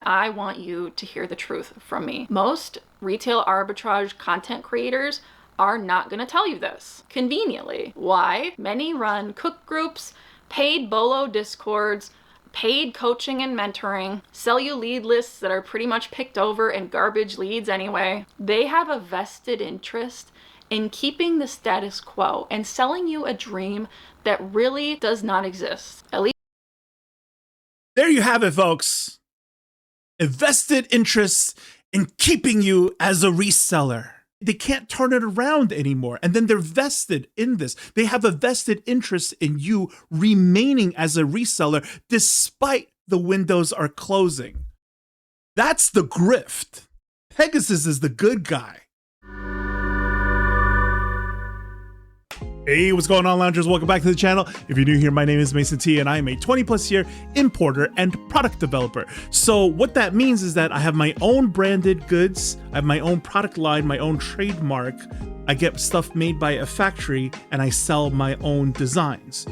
I want you to hear the truth from me. Most retail arbitrage content creators are not going to tell you this, conveniently. Why? Many run cook groups, paid bolo discords, paid coaching and mentoring, sell you lead lists that are pretty much picked over and garbage leads anyway. They have a vested interest in keeping the status quo and selling you a dream that really does not exist. At least there you have it, folks. A vested interest in keeping you as a reseller. They can't turn it around anymore. And then they're vested in this. They have a vested interest in you remaining as a reseller despite the windows are closing. That's the grift. Pegasus is the good guy. Hey, what's going on, loungers? Welcome back to the channel. If you're new here, my name is Mason T, and I am a 20+ year importer and product developer. So what that means is that I have my own branded goods, I have my own product line, my own trademark. I get stuff made by a factory, and I sell my own designs.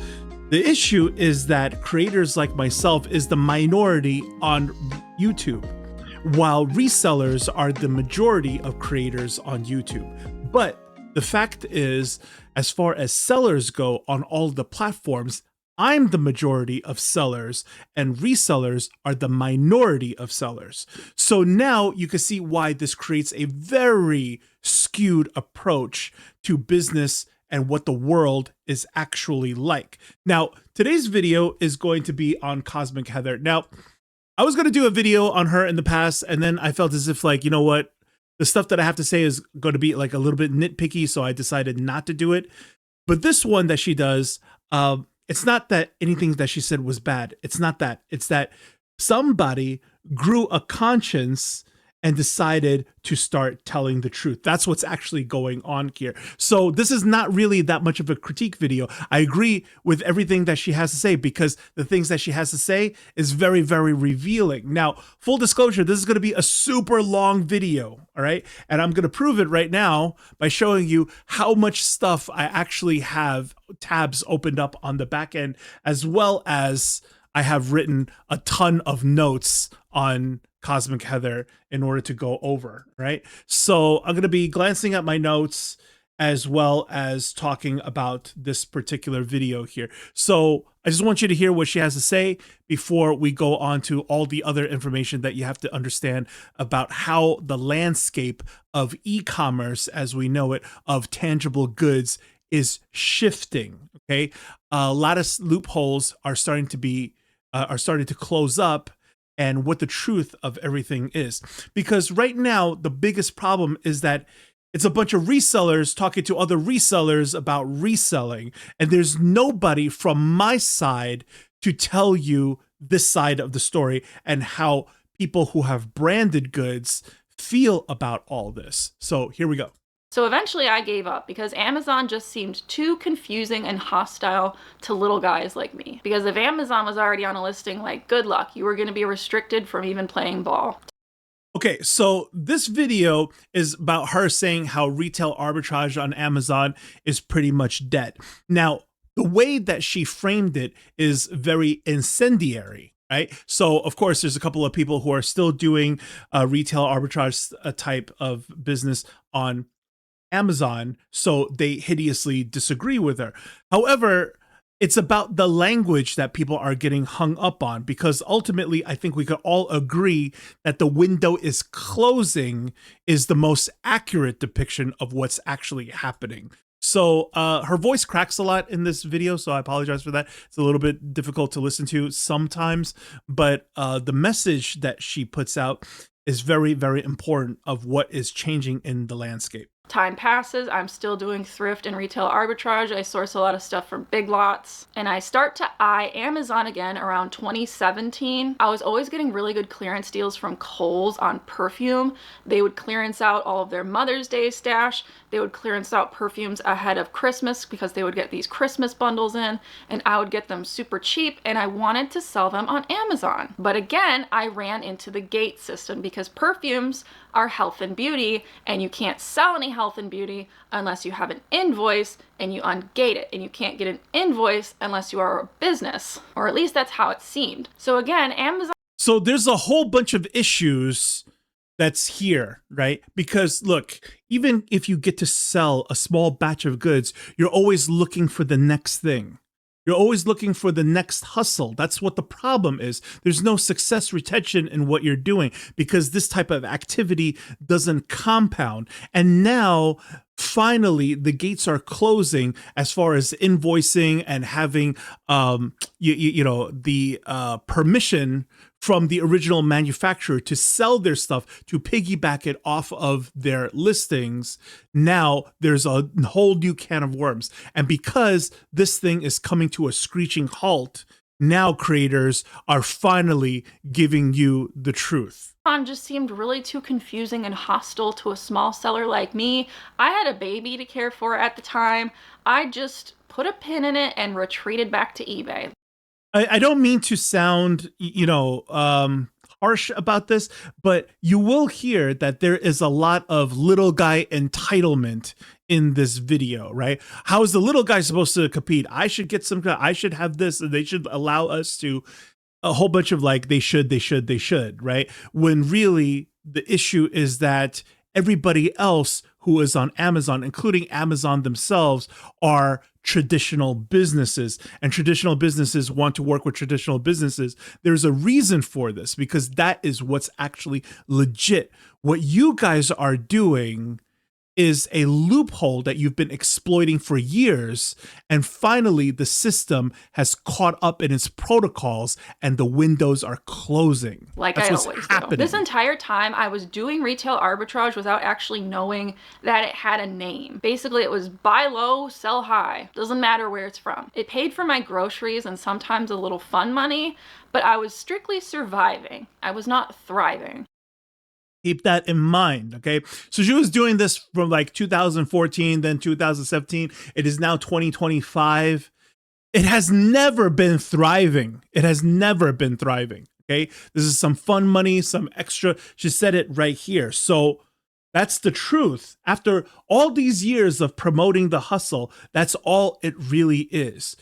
The issue is that creators like myself is the minority on YouTube, while resellers are the majority of creators on YouTube. But the fact is, as far as sellers go on all the platforms, I'm the majority of sellers and resellers are the minority of sellers. So now you can see why this creates a very skewed approach to business and what the world is actually like. Now, today's video is going to be on Cosmic Heather. Now, I was going to do a video on her in the past, and then I felt as if, like, you know what? The stuff that I have to say is going to be like a little bit nitpicky, so I decided not to do it. But this one that she does, it's not that anything that she said was bad. It's not that. It's that somebody grew a conscience and decided to start telling the truth. That's what's actually going on here. So this is not really that much of a critique video. I agree with everything that she has to say because the things that she has to say is very, very revealing. Now, full disclosure, this is going to be a super long video, all right? And I'm going to prove it right now by showing you how much stuff I actually have tabs opened up on the back end, as well as I have written a ton of notes on Cosmic Heather in order to go over, right? So I'm going to be glancing at my notes as well as talking about this particular video here. So I just want you to hear what she has to say before we go on to all the other information that you have to understand about how the landscape of e-commerce, as we know it, of tangible goods is shifting, okay? A lot of loopholes are starting to close up, and what the truth of everything is. Because right now, the biggest problem is that it's a bunch of resellers talking to other resellers about reselling, and there's nobody from my side to tell you this side of the story and how people who have branded goods feel about all this. So here we go. So eventually I gave up because Amazon just seemed too confusing and hostile to little guys like me. Because if Amazon was already on a listing, like, good luck, you were going to be restricted from even playing ball. Okay, so this video is about her saying how retail arbitrage on Amazon is pretty much dead. Now, the way that she framed it is very incendiary. Right. So, of course, there's a couple of people who are still doing retail arbitrage type of business on Amazon, so they hideously disagree with her. However, it's about the language that people are getting hung up on, because ultimately I think we could all agree that the window is closing is the most accurate depiction of what's actually happening. So her voice cracks a lot in this video, so I apologize for that. It's a little bit difficult to listen to sometimes, but the message that she puts out is very, very important of what is changing in the landscape. Time passes, I'm still doing thrift and retail arbitrage. I source a lot of stuff from Big Lots, and I start to eye Amazon again around 2017. I was always getting really good clearance deals from Kohl's on perfume. They would clearance out all of their Mother's Day stash. They would clearance out perfumes ahead of Christmas because they would get these Christmas bundles in, and I would get them super cheap, and I wanted to sell them on Amazon. But again, I ran into the gate system because perfumes are health and beauty, and you can't sell any health and beauty unless you have an invoice and you ungate it, and you can't get an invoice unless you are a business, or at least that's how it seemed. So again, Amazon So there's a whole bunch of issues that's here, right? Because look, even if you get to sell a small batch of goods, you're always looking for the next thing. You're always looking for the next hustle. That's what the problem is. There's no success retention in what you're doing because this type of activity doesn't compound. And now, finally, the gates are closing as far as invoicing and having, the permission from the original manufacturer to sell their stuff, to piggyback it off of their listings. Now there's a whole new can of worms. And because this thing is coming to a screeching halt, now creators are finally giving you the truth. Just seemed really too confusing and hostile to a small seller like me. I had a baby to care for at the time. I just put a pin in it and retreated back to eBay. I don't mean to sound, harsh about this, but you will hear that there is a lot of little guy entitlement in this video, right? How is the little guy supposed to compete? I should get some, I should have this, and they should allow us to, a whole bunch of like, they should, right? When really the issue is that everybody else who is on Amazon, including Amazon themselves, are traditional businesses, and traditional businesses want to work with traditional businesses. There's a reason for this, because that is what's actually legit. What you guys are doing is a loophole that you've been exploiting for years, and finally the system has caught up in its protocols and the windows are closing. Like That's I what's always happening. do. This entire time I was doing retail arbitrage without actually knowing that it had a name. Basically it was buy low, sell high. Doesn't matter where it's from. It paid for my groceries and sometimes a little fun money, but I was strictly surviving. I was not thriving. Keep that in mind, okay? So she was doing this from like 2014, then 2017. It is now 2025. It has never been thriving. It has never been thriving, okay? This is some fun money, some extra. She said it right here. So that's the truth. After all these years of promoting the hustle, that's all it really is.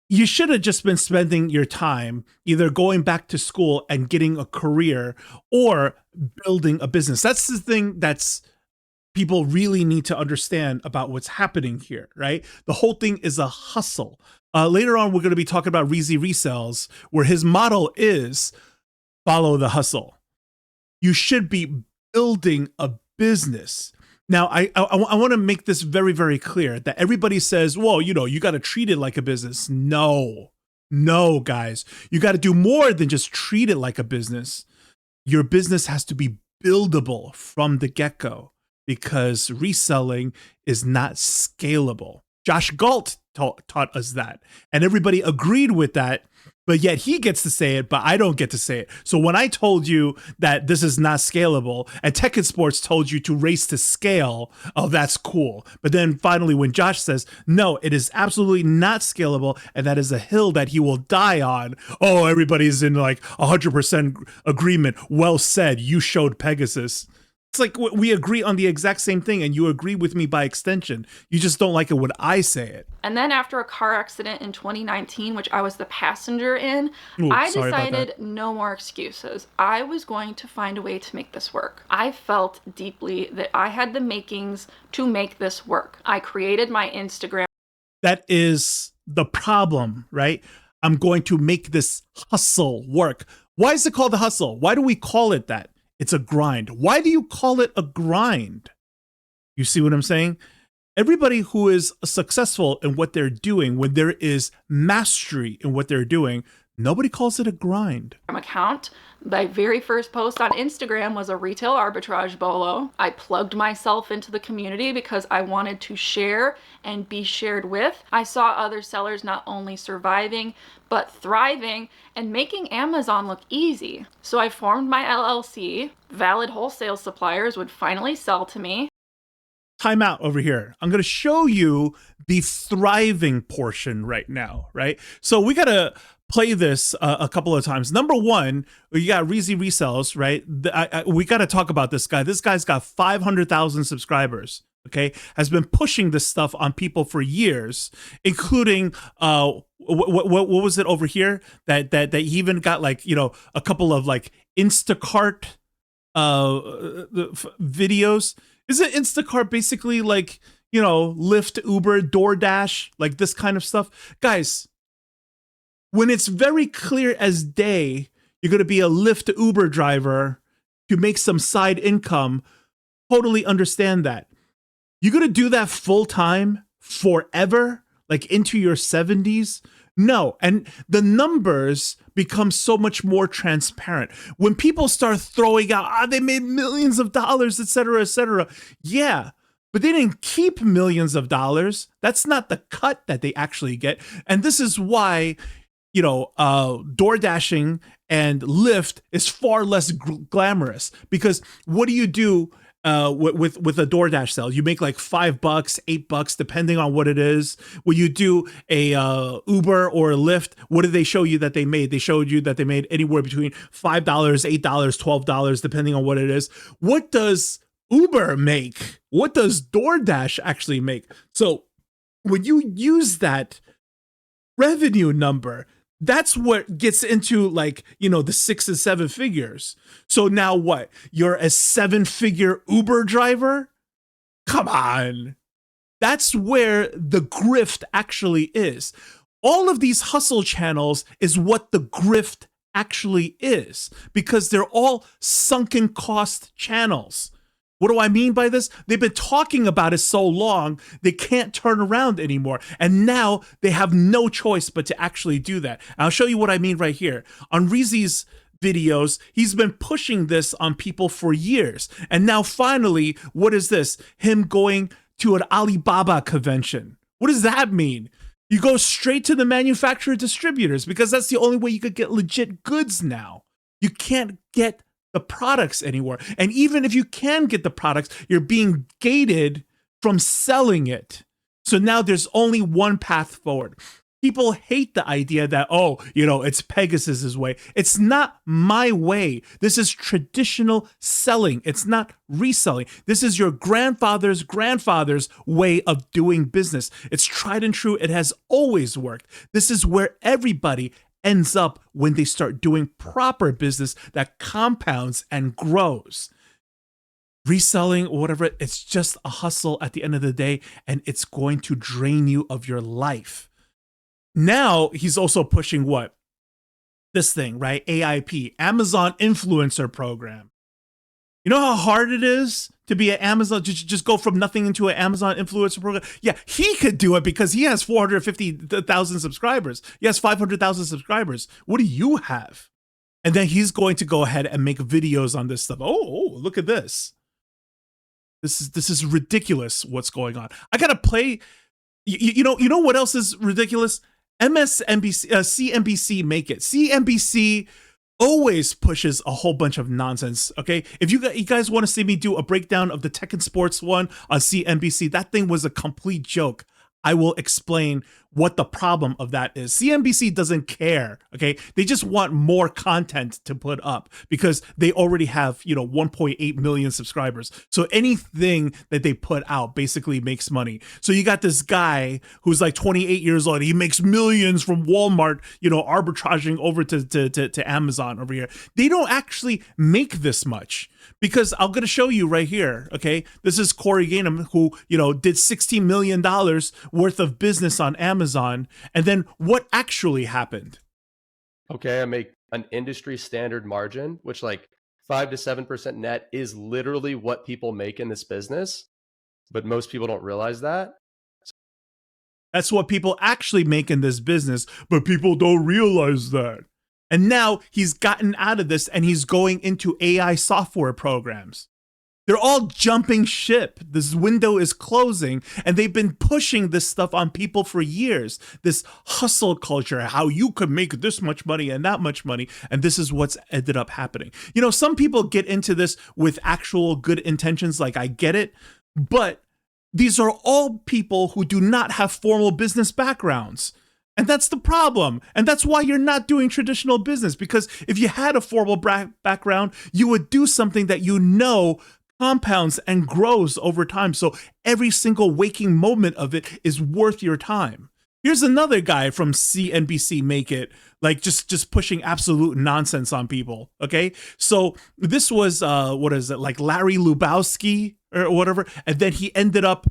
You should have just been spending your time either going back to school and getting a career or building a business. That's the thing that's people really need to understand about what's happening here, right? The whole thing is a hustle. Later on, we're going to be talking about Reezy Resells, where his motto is follow the hustle. You should be building a business. Now, I want to make this very, very clear that everybody says, well, you got to treat it like a business. No, guys, you got to do more than just treat it like a business. Your business has to be buildable from the get-go, because reselling is not scalable. Josh Galt taught us that, and everybody agreed with that. But yet he gets to say it, but I don't get to say it. So when I told you that this is not scalable, and Tech and Sports told you to race to scale, oh, that's cool. But then finally, when Josh says, no, it is absolutely not scalable, and that is a hill that he will die on, oh, everybody's in like 100% agreement. Well said. You showed Pegasus. It's like we agree on the exact same thing, and you agree with me by extension. You just don't like it when I say it. And then after a car accident in 2019, which I was the passenger in, Ooh, I sorry about decided that. no more excuses. I was going to find a way to make this work. I felt deeply that I had the makings to make this work. I created my Instagram. That is the problem, right? I'm going to make this hustle work. Why is it called a hustle? Why do we call it that? It's a grind. Why do you call it a grind? You see what I'm saying? Everybody who is successful in what they're doing, when there is mastery in what they're doing, nobody calls it a grind. Account. My very first post on Instagram was a retail arbitrage bolo. I plugged myself into the community because I wanted to share and be shared with. I saw other sellers not only surviving, but thriving and making Amazon look easy. So I formed my LLC. Valid wholesale suppliers would finally sell to me. Time out over here. I'm going to show you the thriving portion right now, right? So we got to play this a couple of times. Number one, you got Reezy Resells, right? We got to talk about this guy. This guy's got 500,000 subscribers, okay, has been pushing this stuff on people for years, including what was it over here that he even got, like, you know, a couple of like Instacart videos. Isn't Instacart basically like, you know, Lyft, Uber, DoorDash, like this kind of stuff? Guys, when it's very clear as day you're going to be a Lyft Uber driver to make some side income, totally understand that. You're going to do that full time forever, like into your 70s? No. And the numbers become so much more transparent. When people start throwing out, they made millions of dollars, et cetera, et cetera. Yeah, but they didn't keep millions of dollars. That's not the cut that they actually get. And this is why, you know, door dashing and Lyft is far less glamorous, because what do you do with a DoorDash sale? You make like $5, $8, depending on what it is. When you do a Uber or a Lyft, what did they show you that they made? They showed you that they made anywhere between $5, $8, $12, depending on what it is. What does Uber make? What does DoorDash actually make? So when you use that revenue number, that's what gets into, like, you know, the 6 and 7 figures. So now what? You're a 7-figure Uber driver? Come on. That's where the grift actually is. All of these hustle channels is what the grift actually is, because they're all sunken cost channels. What do I mean by this? They've been talking about it so long, they can't turn around anymore. And now they have no choice but to actually do that. And I'll show you what I mean right here. On Reezy's videos, he's been pushing this on people for years. And now finally, what is this? Him going to an Alibaba convention. What does that mean? You go straight to the manufacturer distributors, because that's the only way you could get legit goods now. You can't get the products anymore. And even if you can get the products, you're being gated from selling it. So now there's only one path forward. People hate the idea that, oh, you know, it's Pegasus's way. It's not my way. This is traditional selling. It's not reselling. This is your grandfather's grandfather's way of doing business. It's tried and true. It has always worked. This is where everybody ends up when they start doing proper business that compounds and grows. Reselling or whatever, it's just a hustle at the end of the day, and it's going to drain you of your life. Now he's also pushing what? This thing, right? AIP, Amazon Influencer Program. You know how hard it is to be an Amazon, just go from nothing into an Amazon influencer program? Yeah, he could do it because he has 450,000 subscribers. He has 500,000 subscribers. What do you have? And then he's going to go ahead and make videos on this stuff. Oh, look at this. This is ridiculous what's going on. I gotta play. You know what else is ridiculous? MSNBC, CNBC make it. CNBC always pushes a whole bunch of nonsense, okay? If you guys want to see me do a breakdown of the tech and sports one on CNBC, that thing was a complete joke. I will explain what the problem of that is. CNBC doesn't care, okay? They just want more content to put up because they already have, 1.8 million subscribers. So anything that they put out basically makes money. So you got this guy who's like 28 years old. He makes millions from Walmart, arbitraging over to Amazon over here. They don't actually make this much. Because I'm going to show you right here, okay? This is Corey Gainham, who, did $16 million worth of business on Amazon. And then what actually happened? Okay, I make an industry standard margin, which 5 to 7% net is literally what people make in this business. But most people don't realize that. That's what people actually make in this business, but people don't realize that. And now he's gotten out of this and he's going into AI software programs. They're all jumping ship. This window is closing and they've been pushing this stuff on people for years. This hustle culture, how you could make this much money and that much money. And this is what's ended up happening. Some people get into this with actual good intentions. I get it, but these are all people who do not have formal business backgrounds. And that's the problem. And that's why you're not doing traditional business. Because if you had a formal background, you would do something that compounds and grows over time. So every single waking moment of it is worth your time. Here's another guy from CNBC Make It, like just pushing absolute nonsense on people. Okay, so this was what is it, like Larry Lubowski or whatever, and then he ended up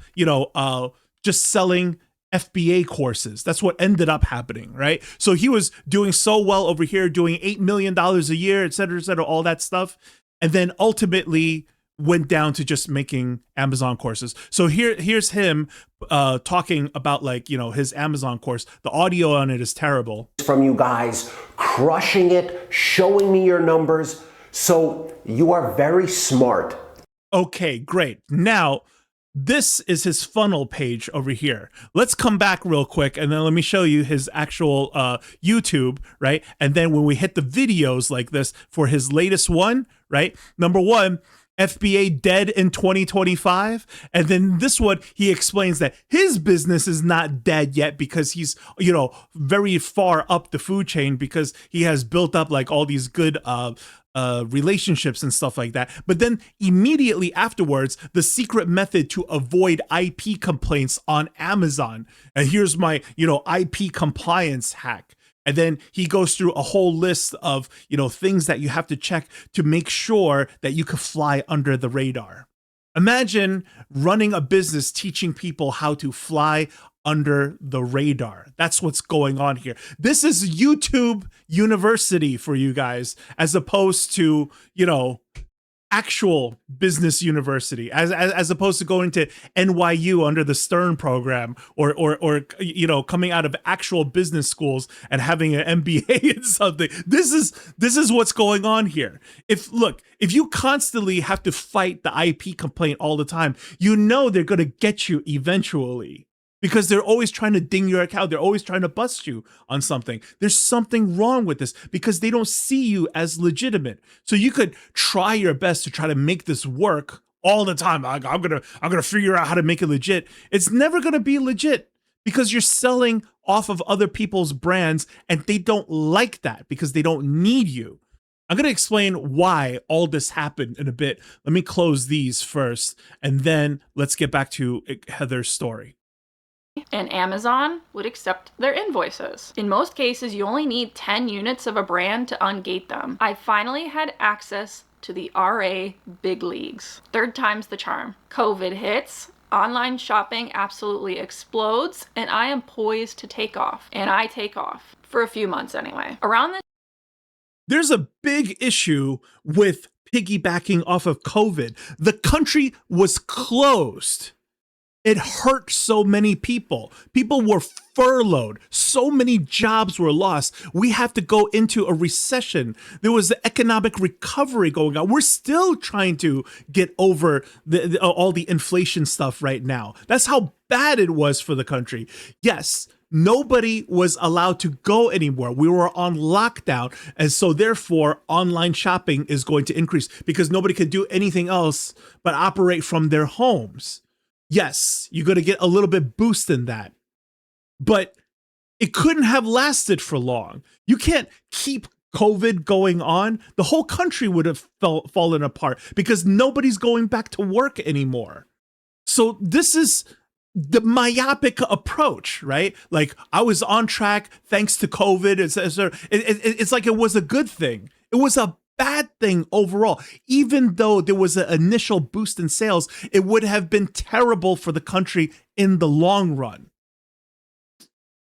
just selling FBA courses. That's what ended up happening, right? So he was doing so well over here, doing $8 million a year, et cetera, all that stuff, and then ultimately went down to just making Amazon courses. So here's him talking about, like, his Amazon course. The audio on it is terrible. From you guys, crushing it, showing me your numbers. So you are very smart. Okay, great. Now, this is his funnel page over here. Let's come back real quick and then let me show you his actual YouTube, right? And then when we hit the videos like this for his latest one, right? Number one, FBA dead in 2025. And then this one, he explains that his business is not dead yet because he's, very far up the food chain because he has built up like all these good relationships and stuff like that. But then immediately afterwards, the secret method to avoid IP complaints on Amazon. And here's my, IP compliance hack. And then he goes through a whole list of, things that you have to check to make sure that you can fly under the radar. Imagine running a business teaching people how to fly under the radar. That's what's going on here. This is YouTube University for you guys, as opposed to, actual business university, as opposed to going to NYU under the Stern program or coming out of actual business schools and having an MBA and something. This is what's going on here. If you constantly have to fight the IP complaint all the time, they're going to get you eventually. Because they're always trying to ding your account. They're always trying to bust you on something. There's something wrong with this because they don't see you as legitimate. So you could try your best to try to make this work all the time. I'm gonna figure out how to make it legit. It's never gonna be legit because you're selling off of other people's brands and they don't like that because they don't need you. I'm going to explain why all this happened in a bit. Let me close these first, and then let's get back to Heather's story. And Amazon would accept their invoices. In most cases, you only need 10 units of a brand to ungate them. I finally had access to the RA big leagues. Third time's the charm. COVID hits, online shopping absolutely explodes, and I am poised to take off. And I take off. For a few months anyway. There's a big issue with piggybacking off of COVID. The country was closed. It hurt so many people. People were furloughed. So many jobs were lost. We have to go into a recession. There was the economic recovery going on. We're still trying to get over all the inflation stuff right now. That's how bad it was for the country. Yes, nobody was allowed to go anywhere. We were on lockdown. And so therefore, online shopping is going to increase because nobody could do anything else but operate from their homes. Yes, you're going to get a little bit boost in that, but it couldn't have lasted for long. You can't keep COVID going on. The whole country would have fallen apart because nobody's going back to work anymore. So this is the myopic approach, right? Like, I was on track thanks to COVID. It's like it was a good thing. It was a bad thing overall. Even though there was an initial boost in sales, it would have been terrible for the country in the long run.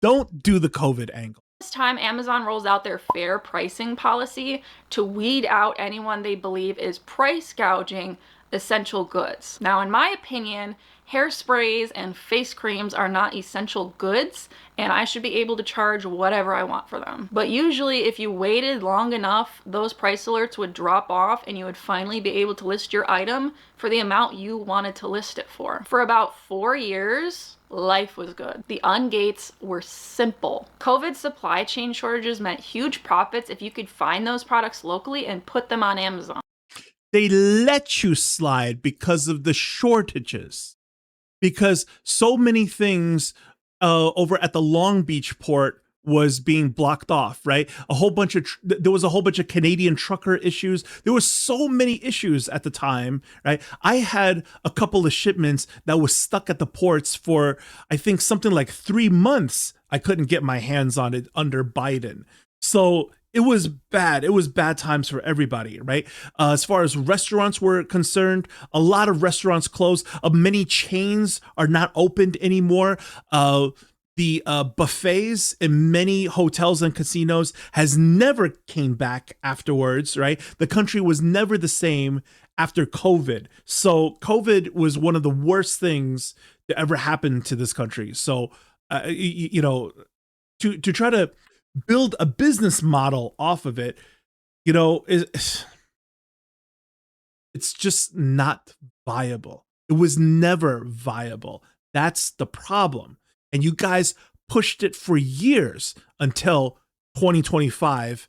Don't do the COVID angle. This time, Amazon rolls out their fair pricing policy to weed out anyone they believe is price gouging essential goods. Now, in my opinion, hairsprays and face creams are not essential goods, and I should be able to charge whatever I want for them. But usually, if you waited long enough, those price alerts would drop off and you would finally be able to list your item for the amount you wanted to list it for. For about 4 years, life was good. The ungates were simple. COVID supply chain shortages meant huge profits if you could find those products locally and put them on Amazon. They let you slide because of the shortages. Because so many things over at the Long Beach port was being blocked off, right? There was a whole bunch of Canadian trucker issues. There were so many issues at the time, right? I had a couple of shipments that was stuck at the ports for, I think, something like 3 months. I couldn't get my hands on it under Biden. So it was bad. It was bad times for everybody, right? As far as restaurants were concerned, a lot of restaurants closed. Many chains are not opened anymore. The buffets in many hotels and casinos has never came back afterwards, right? The country was never the same after COVID. So COVID was one of the worst things that ever happened to this country. So, you know, to try to build a business model off of it, you know, it's just not viable. It was never viable. That's the problem. And you guys pushed it for years until 2025,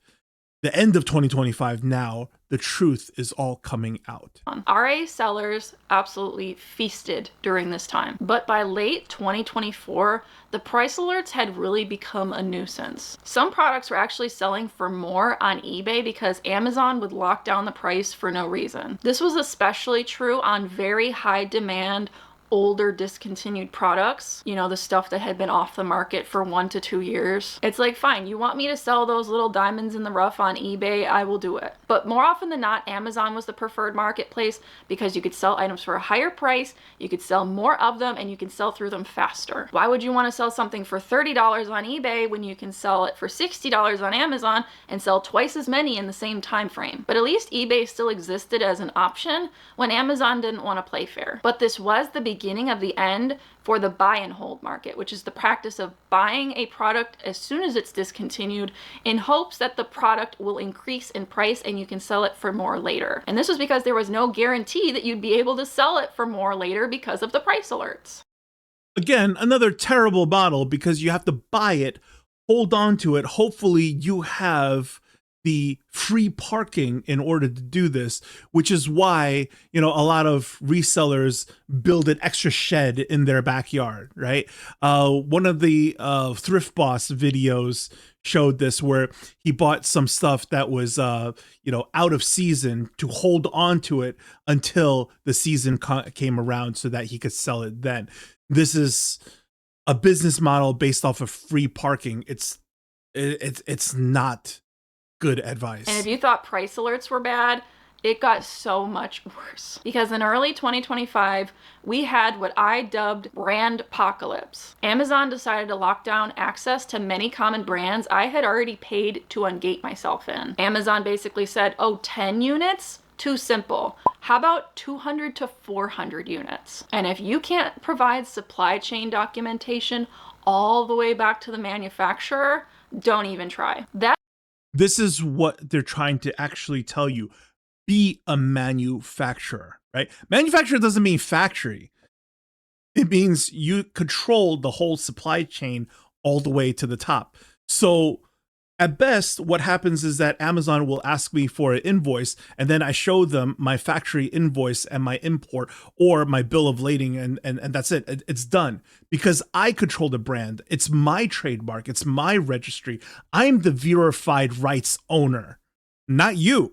the end of 2025. Now the truth is all coming out. RA sellers absolutely feasted during this time. But by late 2024, the price alerts had really become a nuisance. Some products were actually selling for more on eBay because Amazon would lock down the price for no reason. This was especially true on very high demand, older discontinued products, you know, the stuff that had been off the market for 1 to 2 years. It's like, fine, you want me to sell those little diamonds in the rough on eBay, I will do it. But more often than not, Amazon was the preferred marketplace because you could sell items for a higher price, you could sell more of them, and you can sell through them faster. Why would you want to sell something for $30 on eBay when you can sell it for $60 on Amazon and sell twice as many in the same time frame? But at least eBay still existed as an option when Amazon didn't want to play fair. But this was the beginning of the end for the buy and hold market, which is the practice of buying a product as soon as it's discontinued in hopes that the product will increase in price and you can sell it for more later. And this was because there was no guarantee that you'd be able to sell it for more later because of the price alerts. Again, another terrible model because you have to buy it, hold on to it. Hopefully you have the free parking in order to do this, which is why, you know, a lot of resellers build an extra shed in their backyard, right? One of the Thrift Boss videos showed this, where he bought some stuff that was, you know, out of season to hold on to it until the season came around so that he could sell it then. This is a business model based off of free parking. It's not good advice. And if you thought price alerts were bad, it got so much worse. Because in early 2025, we had what I dubbed brand apocalypse. Amazon decided to lock down access to many common brands I had already paid to ungate myself in. Amazon basically said, oh, 10 units? Too simple. How about 200 to 400 units? And if you can't provide supply chain documentation all the way back to the manufacturer, don't even try. This is what they're trying to actually tell you. Be a manufacturer, right? Manufacturer doesn't mean factory. It means you control the whole supply chain all the way to the top. So at best, what happens is that Amazon will ask me for an invoice, and then I show them my factory invoice and my import or my bill of lading, and that's it. It's done because I control the brand. It's my trademark. It's my registry. I'm the verified rights owner, not you.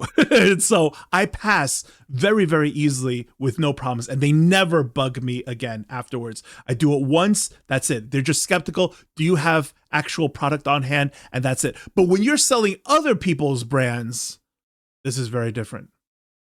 So I pass very, very easily with no problems, and they never bug me again afterwards. I do it once, that's it. They're just skeptical. Do you have actual product on hand? And that's it. But when you're selling other people's brands, this is very different.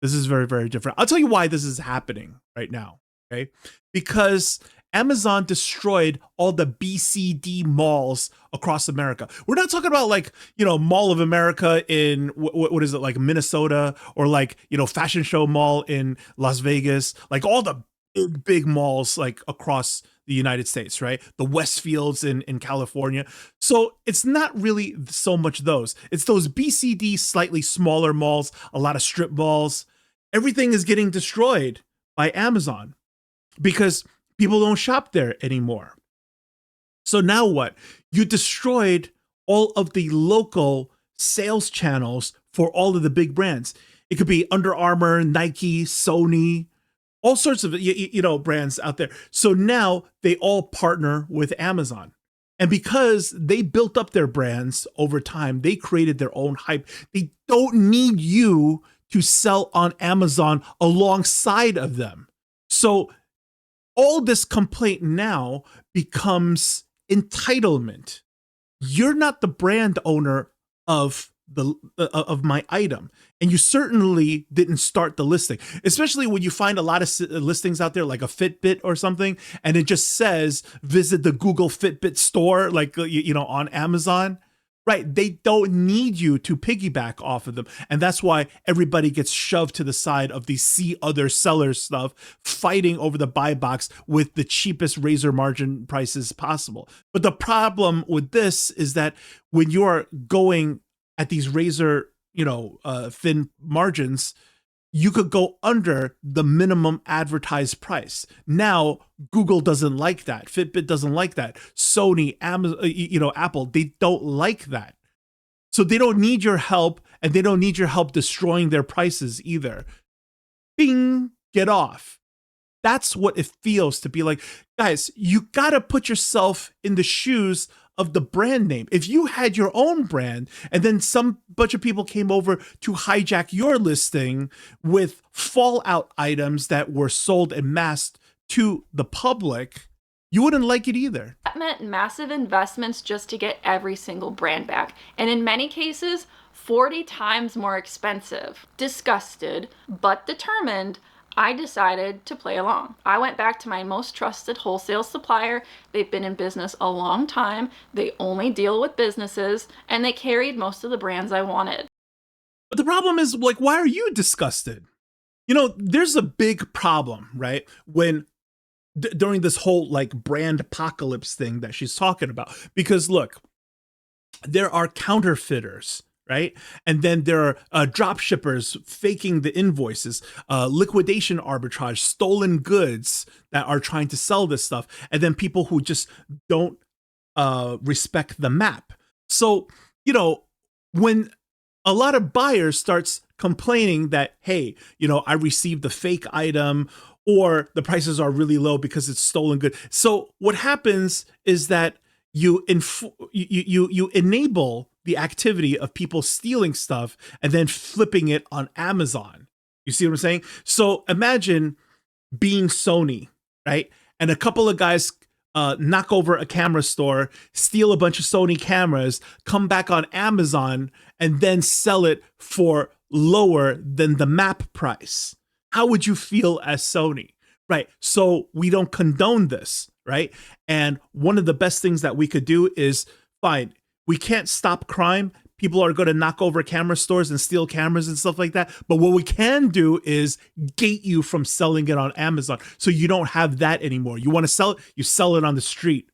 This is very, very different. I'll tell you why this is happening right now, okay? Because Amazon destroyed all the BCD malls across America. We're not talking about like, you know, Mall of America in, what is it, like Minnesota, or like, you know, Fashion Show Mall in Las Vegas, like all the big malls like across the United States, right? The Westfields in California. So it's not really so much those. It's those BCD slightly smaller malls, a lot of strip malls. Everything is getting destroyed by Amazon because people don't shop there anymore. So now what? You destroyed all of the local sales channels for all of the big brands. It could be Under Armour, Nike, Sony, all sorts of, you know, brands out there. So now they all partner with Amazon. And because they built up their brands over time, they created their own hype. They don't need you to sell on Amazon alongside of them. So all this complaint now becomes entitlement. You're not the brand owner of of my item, and you certainly didn't start the listing, especially when you find a lot of listings out there like a Fitbit or something, and it just says visit the Google Fitbit store, like on Amazon, right? They don't need you to piggyback off of them, and that's why everybody gets shoved to the side of the see other sellers stuff, fighting over the buy box with the cheapest razor margin prices possible. But the problem with this is that when you are going at these razor, thin margins, you could go under the minimum advertised price. Now, Google doesn't like that. Fitbit doesn't like that. Sony, Amazon, Apple, they don't like that. So they don't need your help, and they don't need your help destroying their prices either. Bing, get off. That's what it feels to be like. Guys, you gotta put yourself in the shoes of the brand name. If you had your own brand and then some bunch of people came over to hijack your listing with fallout items that were sold en masse to the public, you wouldn't like it either. That meant massive investments just to get every single brand back. And in many cases, 40 times more expensive. Disgusted, but determined, I decided to play along. I went back to my most trusted wholesale supplier. They've been in business a long time. They only deal with businesses, and they carried most of the brands I wanted. But the problem is, why are you disgusted? There's a big problem, right? When during this whole brand apocalypse thing that she's talking about, because look, there are counterfeiters, right? And then there are drop shippers faking the invoices, liquidation arbitrage, stolen goods that are trying to sell this stuff, and then people who just don't respect the map. So, when a lot of buyers starts complaining that, hey, I received the fake item, or the prices are really low because it's stolen good. So what happens is that you enable the activity of people stealing stuff and then flipping it on Amazon. You see what I'm saying? So imagine being Sony, right? And a couple of guys knock over a camera store, steal a bunch of Sony cameras, come back on Amazon, and then sell it for lower than the map price. How would you feel as Sony? Right? So we don't condone this, right? And one of the best things that we could do is, fine, we can't stop crime. People are going to knock over camera stores and steal cameras and stuff like that. But what we can do is gate you from selling it on Amazon, so you don't have that anymore. You want to sell it, you sell it on the street,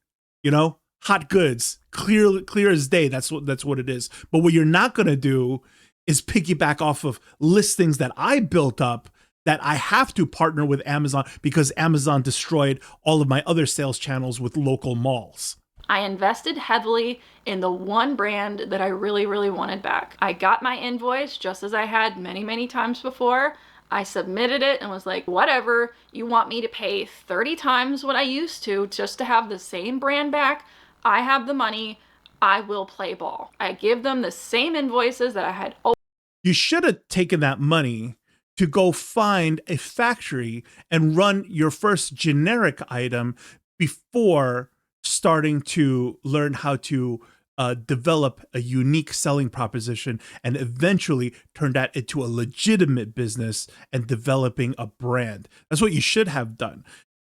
hot goods, clear as day. That's what it is. But what you're not going to do is piggyback off of listings that I built up, that I have to partner with Amazon because Amazon destroyed all of my other sales channels with local malls. I invested heavily in the one brand that I really, really wanted back. I got my invoice just as I had many, many times before. I submitted it and was like, whatever, you want me to pay 30 times what I used to just to have the same brand back? I have the money. I will play ball. I give them the same invoices that I had. You should have taken that money to go find a factory and run your first generic item before starting to learn how to develop a unique selling proposition and eventually turn that into a legitimate business and developing a brand. That's what you should have done.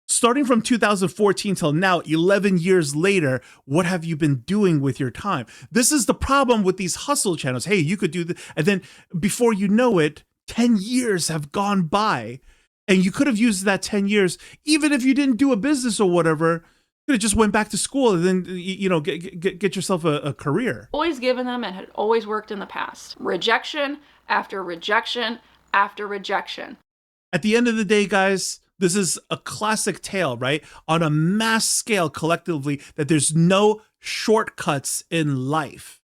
Starting from 2014 till now, 11 years later, what have you been doing with your time? This is the problem with these hustle channels. Hey, you could do this. And then before you know it, 10 years have gone by, and you could have used that 10 years, even if you didn't do a business or whatever, you could have just went back to school and then, get yourself a career. Always given them and had always worked in the past. Rejection after rejection after rejection. At the end of the day, guys, this is a classic tale, right? On a mass scale collectively, that there's no shortcuts in life.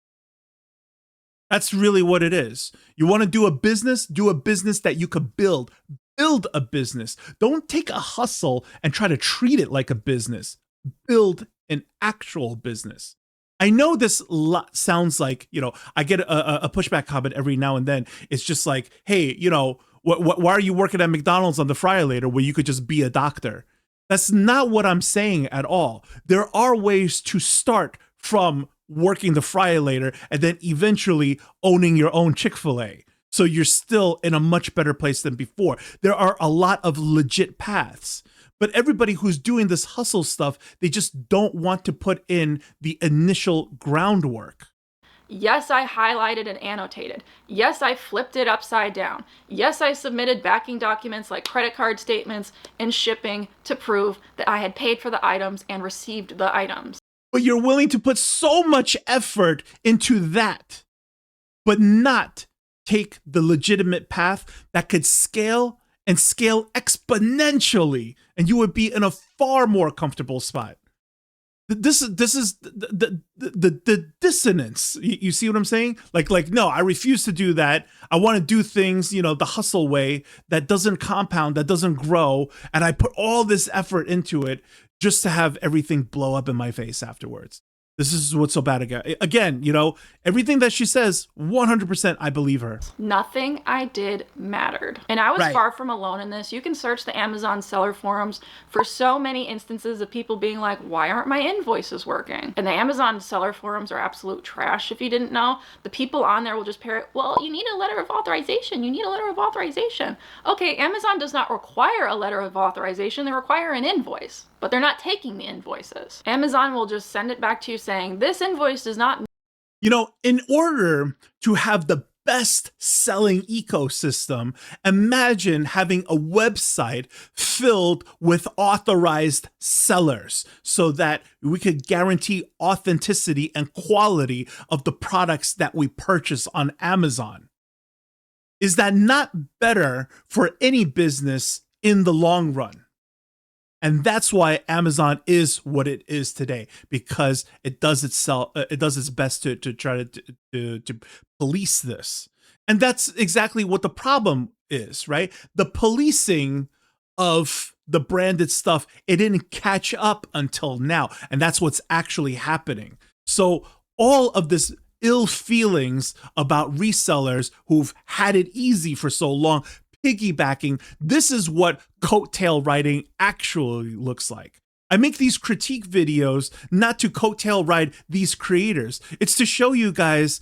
That's really what it is. You want to do a business that you could build. Build a business. Don't take a hustle and try to treat it like a business. Build in actual business. I know this sounds like, I get a pushback comment every now and then. It's just like, hey, why are you working at McDonald's on the fryer later where you could just be a doctor? That's not what I'm saying at all. There are ways to start from working the fryer later and then eventually owning your own Chick-fil-A. So you're still in a much better place than before. There are a lot of legit paths. But everybody who's doing this hustle stuff, they just don't want to put in the initial groundwork. Yes, I highlighted and annotated. Yes, I flipped it upside down. Yes, I submitted backing documents like credit card statements and shipping to prove that I had paid for the items and received the items. But you're willing to put so much effort into that, but not take the legitimate path that could scale and scale exponentially, and you would be in a far more comfortable spot. This is the dissonance. You see what I'm saying? Like, no, I refuse to do that. I want to do things, the hustle way that doesn't compound, that doesn't grow, and I put all this effort into it just to have everything blow up in my face afterwards. This is what's so bad again, everything that she says, 100% I believe her. Nothing I did mattered. And I was far from alone in this. You can search the Amazon seller forums for so many instances of people being like, why aren't my invoices working? And the Amazon seller forums are absolute trash. If you didn't know, the people on there will just parrot, well, you need a letter of authorization. You need a letter of authorization. Okay, Amazon does not require a letter of authorization. They require an invoice, but they're not taking the invoices. Amazon will just send it back to you saying, this invoice does not. In order to have the best selling ecosystem, imagine having a website filled with authorized sellers so that we could guarantee authenticity and quality of the products that we purchase on Amazon. Is that not better for any business in the long run? And that's why Amazon is what it is today, because it does its best to try to police this. And that's exactly what the problem is, right? The policing of the branded stuff, it didn't catch up until now. And that's what's actually happening. So all of this ill feelings about resellers who've had it easy for so long, piggybacking, this is what coattail writing actually looks like. I make these critique videos not to coattail ride these creators. It's to show you guys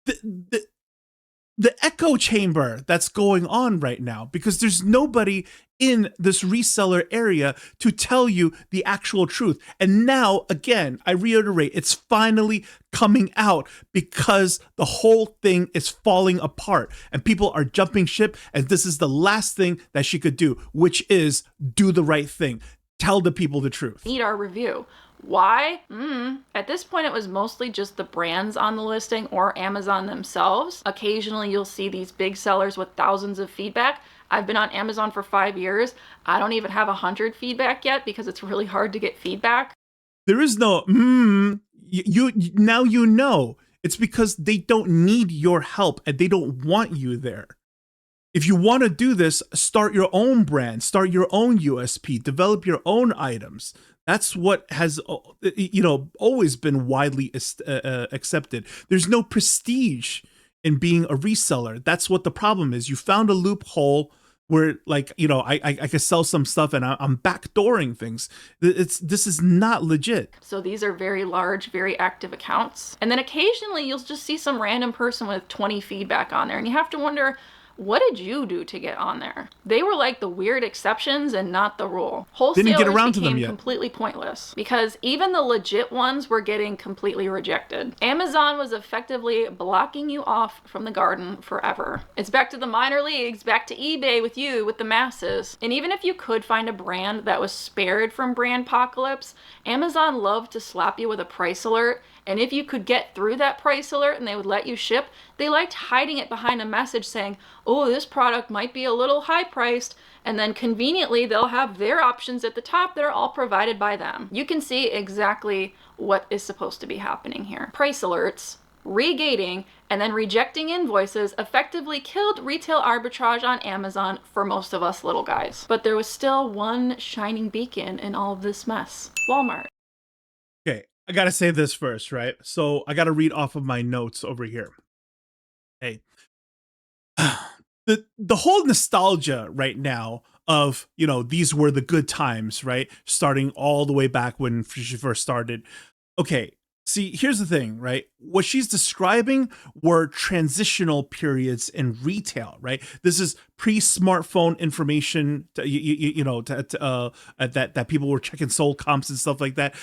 the echo chamber that's going on right now, because there's nobody in this reseller area to tell you the actual truth. And now, again, I reiterate, it's finally coming out because the whole thing is falling apart and people are jumping ship. And this is the last thing that she could do, which is do the right thing. Tell the people the truth. Need our review. Why? At this point, it was mostly just the brands on the listing or Amazon themselves. Occasionally, you'll see these big sellers with thousands of feedback. I've been on Amazon for 5 years. I don't even have 100 feedback yet because it's really hard to get feedback. There is no, now you know. It's because they don't need your help and they don't want you there. If you want to do this, start your own brand, start your own USP, develop your own items. That's what has, always been widely accepted. There's no prestige in being a reseller. That's what the problem is. You found a loophole where, I could sell some stuff and I'm backdooring things. This is not legit. So these are very large, very active accounts. And then occasionally you'll just see some random person with 20 feedback on there. And you have to wonder, what did you do to get on there? They were like the weird exceptions and not the rule. Wholesalers didn't get around to them became yet. Completely pointless because even the legit ones were getting completely rejected. Amazon was effectively blocking you off from the garden forever. It's back to the minor leagues, back to eBay with you, with the masses. And even if you could find a brand that was spared from brand apocalypse, Amazon loved to slap you with a price alert. And if you could get through that price alert and they would let you ship, they liked hiding it behind a message saying, oh, this product might be a little high priced. And then conveniently, they'll have their options at the top that are all provided by them. You can see exactly what is supposed to be happening here. Price alerts, regating, and then rejecting invoices effectively killed retail arbitrage on Amazon for most of us little guys. But there was still one shining beacon in all of this mess: Walmart. I gotta say this first, right? So I gotta read off of my notes over here. Hey, the whole nostalgia right now of, you know, these were the good times, right? Starting all the way back when she first started. Okay, see, here's the thing, right? What she's describing were transitional periods in retail, right? This is pre-smartphone information, you know, that people were checking sold comps and stuff like that.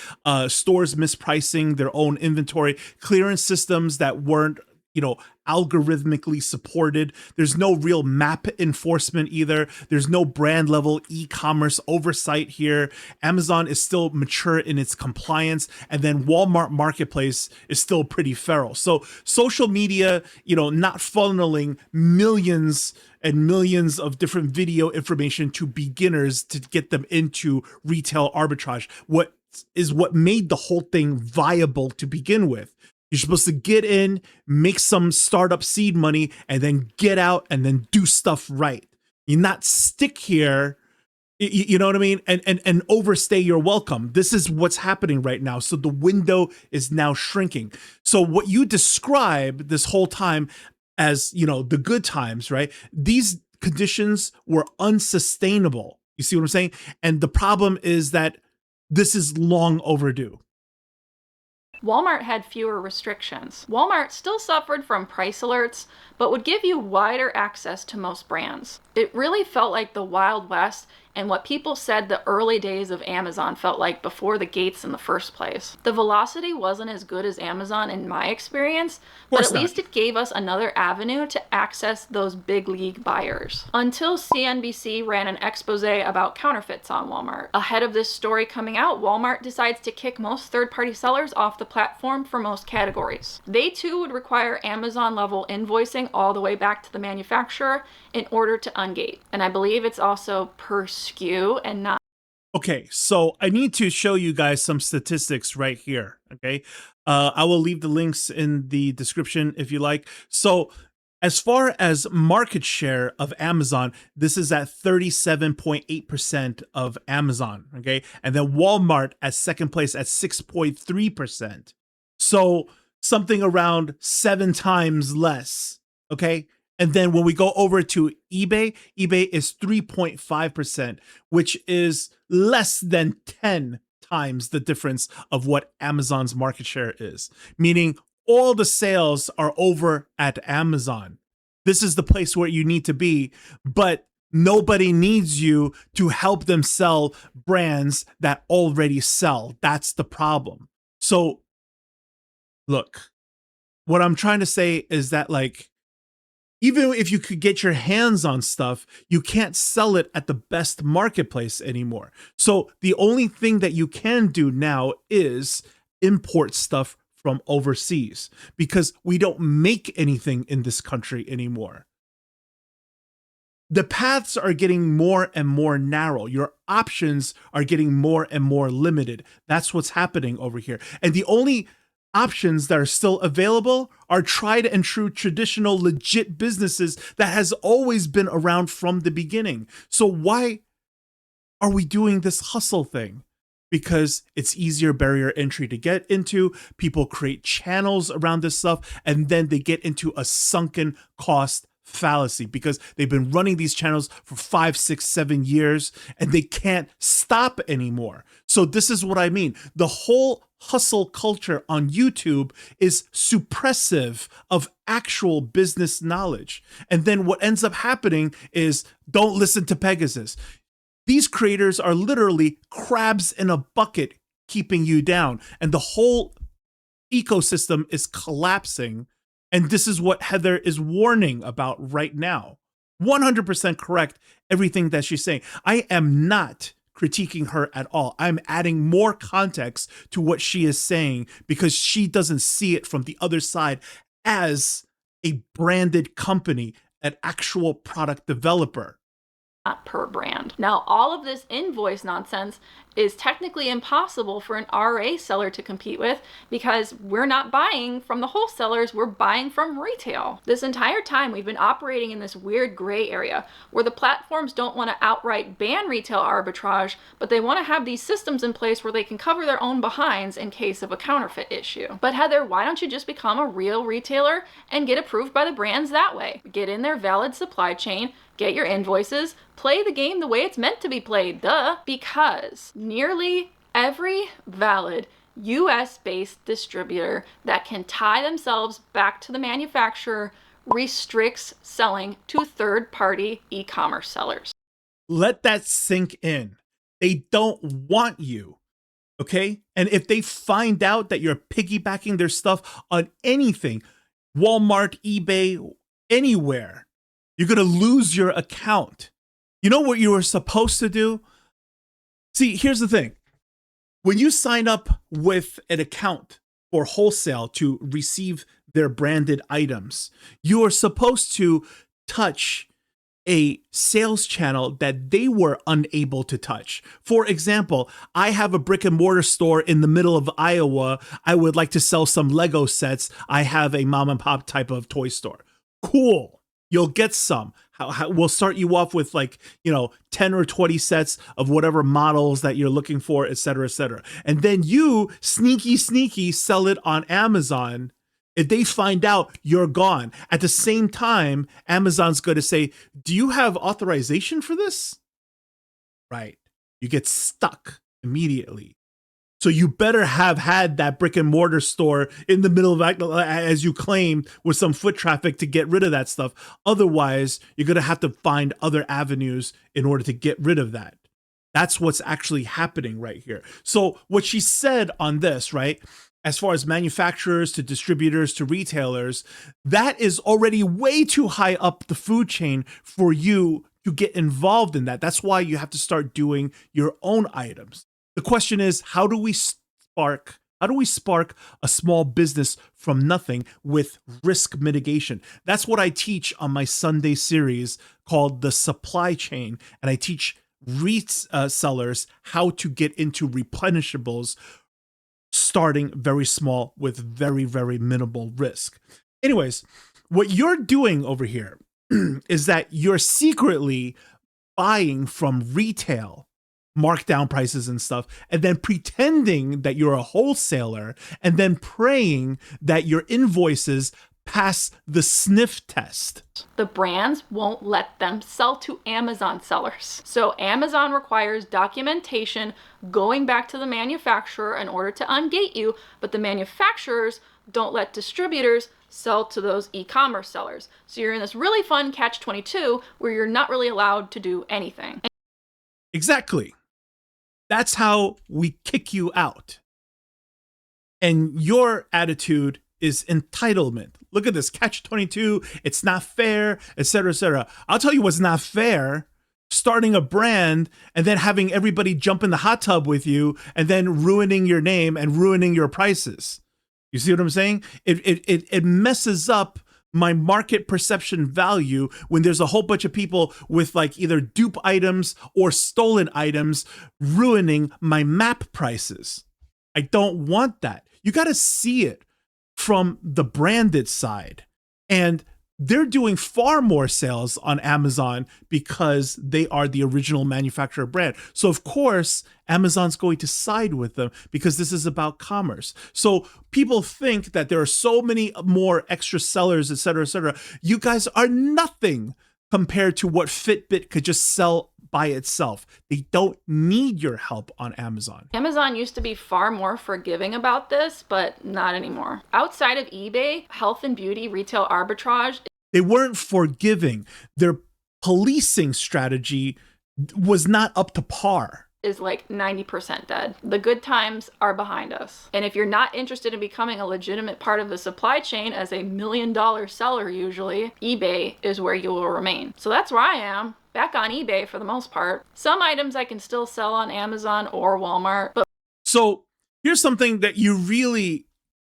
Stores mispricing their own inventory, clearance systems that weren't, you know, algorithmically supported. There's no real map enforcement either. There's no brand level e-commerce oversight here. Amazon is still mature in its compliance, and then Walmart Marketplace is still pretty feral. So social media, you know, not funneling millions and millions of different video information to beginners to get them into retail arbitrage. What made the whole thing viable to begin with. You're supposed to get in, make some startup seed money, and then get out and then do stuff right. You not stick here, you know what I mean? And overstay your welcome. This is what's happening right now. So the window is now shrinking. So what you describe this whole time as, you know, the good times, right? These conditions were unsustainable. You see what I'm saying? And the problem is that this is long overdue. Walmart had fewer restrictions. Walmart still suffered from price alerts, but would give you wider access to most brands. It really felt like the Wild West and what people said the early days of Amazon felt like before the gates in the first place. The velocity wasn't as good as Amazon in my experience, but at least it gave us another avenue to access those big league buyers. Until CNBC ran an expose about counterfeits on Walmart. Ahead of this story coming out, Walmart decides to kick most third-party sellers off the platform for most categories. They too would require Amazon level invoicing all the way back to the manufacturer in order to ungate. And I believe it's also per SKU and not. Okay, so I need to show you guys some statistics right here. Okay, I will leave the links in the description if you like. So as far as market share of Amazon, this is at 37.8% of Amazon. Okay, and then Walmart at second place at 6.3%. So something around 7 times less. Okay. And then when we go over to eBay, eBay is 3.5%, which is less than 10 times the difference of what Amazon's market share is, meaning all the sales are over at Amazon. This is the place where you need to be, but nobody needs you to help them sell brands that already sell. That's the problem. So look, what I'm trying to say is that, like, even if you could get your hands on stuff, you can't sell it at the best marketplace anymore. So the only thing that you can do now is import stuff from overseas because we don't make anything in this country anymore. The paths are getting more and more narrow. Your options are getting more and more limited. That's what's happening over here. And the only options that are still available are tried and true traditional legit businesses that has always been around from the beginning. So why are we doing this hustle thing? Because it's easier barrier entry to get into. People create channels around this stuff, and then they get into a sunken cost fallacy because they've been running these channels for 5, 6, 7 years and they can't stop anymore. So this is what I mean. The whole hustle culture on YouTube is suppressive of actual business knowledge. And then what ends up happening is don't listen to Pegasus. These creators are literally crabs in a bucket keeping you down. And the whole ecosystem is collapsing. And this is what Heather is warning about right now. 100% correct, everything that she's saying. I am not critiquing her at all. I'm adding more context to what she is saying because she doesn't see it from the other side as a branded company, an actual product developer. not per brand. Now, all of this invoice nonsense is technically impossible for an RA seller to compete with because we're not buying from the wholesalers, we're buying from retail. This entire time we've been operating in this weird gray area where the platforms don't want to outright ban retail arbitrage, but they want to have these systems in place where they can cover their own behinds in case of a counterfeit issue. But Heather, why don't you just become a real retailer and get approved by the brands that way? Get in their valid supply chain, get your invoices, play the game the way it's meant to be played, duh. Because nearly every valid US-based distributor that can tie themselves back to the manufacturer restricts selling to third-party e-commerce sellers. Let that sink in. They don't want you, okay? And if they find out that you're piggybacking their stuff on anything, Walmart, eBay, anywhere, you're going to lose your account. You know what you were supposed to do? See, here's the thing. When you sign up with an account for wholesale to receive their branded items, you are supposed to touch a sales channel that they were unable to touch. For example, I have a brick and mortar store in the middle of Iowa. I would like to sell some Lego sets. I have a mom and pop type of toy store. Cool. You'll get some. We'll start you off with 10 or 20 sets of whatever models that you're looking for, et cetera, et cetera. And then you sneaky sell it on Amazon. If they find out, you're gone. At the same time, Amazon's going to say, do you have authorization for this? Right. You get stuck immediately. So you better have had that brick and mortar store in the middle of, as you claimed, with some foot traffic to get rid of that stuff. Otherwise, you're going to have to find other avenues in order to get rid of that. That's what's actually happening right here. So what she said on this, right, as far as manufacturers to distributors to retailers, that is already way too high up the food chain for you to get involved in that. That's why you have to start doing your own items. The question is, how do we spark a small business from nothing with risk mitigation? That's what I teach on my Sunday series called The Supply Chain. And I teach resellers how to get into replenishables starting very small with very, very minimal risk. Anyways, what you're doing over here is that you're secretly buying from retail markdown prices and stuff, and then pretending that you're a wholesaler, and then praying that your invoices pass the sniff test. The brands won't let them sell to Amazon sellers. So Amazon requires documentation going back to the manufacturer in order to ungate you, but the manufacturers don't let distributors sell to those e-commerce sellers. So you're in this really fun catch-22 where you're not really allowed to do anything. Exactly. That's how we kick you out. And your attitude is entitlement. Look at this, catch-22, it's not fair, et cetera, et cetera. I'll tell you what's not fair. Starting a brand and then having everybody jump in the hot tub with you and then ruining your name and ruining your prices. You see what I'm saying? It messes up my market perception value when there's a whole bunch of people with either dupe items or stolen items ruining my map prices. I don't want that. You got to see it from the branded side. And they're doing far more sales on Amazon because they are the original manufacturer brand. So of course, Amazon's going to side with them because this is about commerce. So people think that there are so many more extra sellers, et cetera, et cetera. You guys are nothing compared to what Fitbit could just sell by itself. They don't need your help on Amazon. Amazon used to be far more forgiving about this, but not anymore. Outside of eBay, health and beauty retail arbitrage. They weren't forgiving. Their policing strategy was not up to par. Is 90% dead. The good times are behind us. And if you're not interested in becoming a legitimate part of the supply chain as a $1 million seller usually, eBay is where you will remain. So that's where I am, back on eBay for the most part. Some items I can still sell on Amazon or Walmart, but so here's something that you really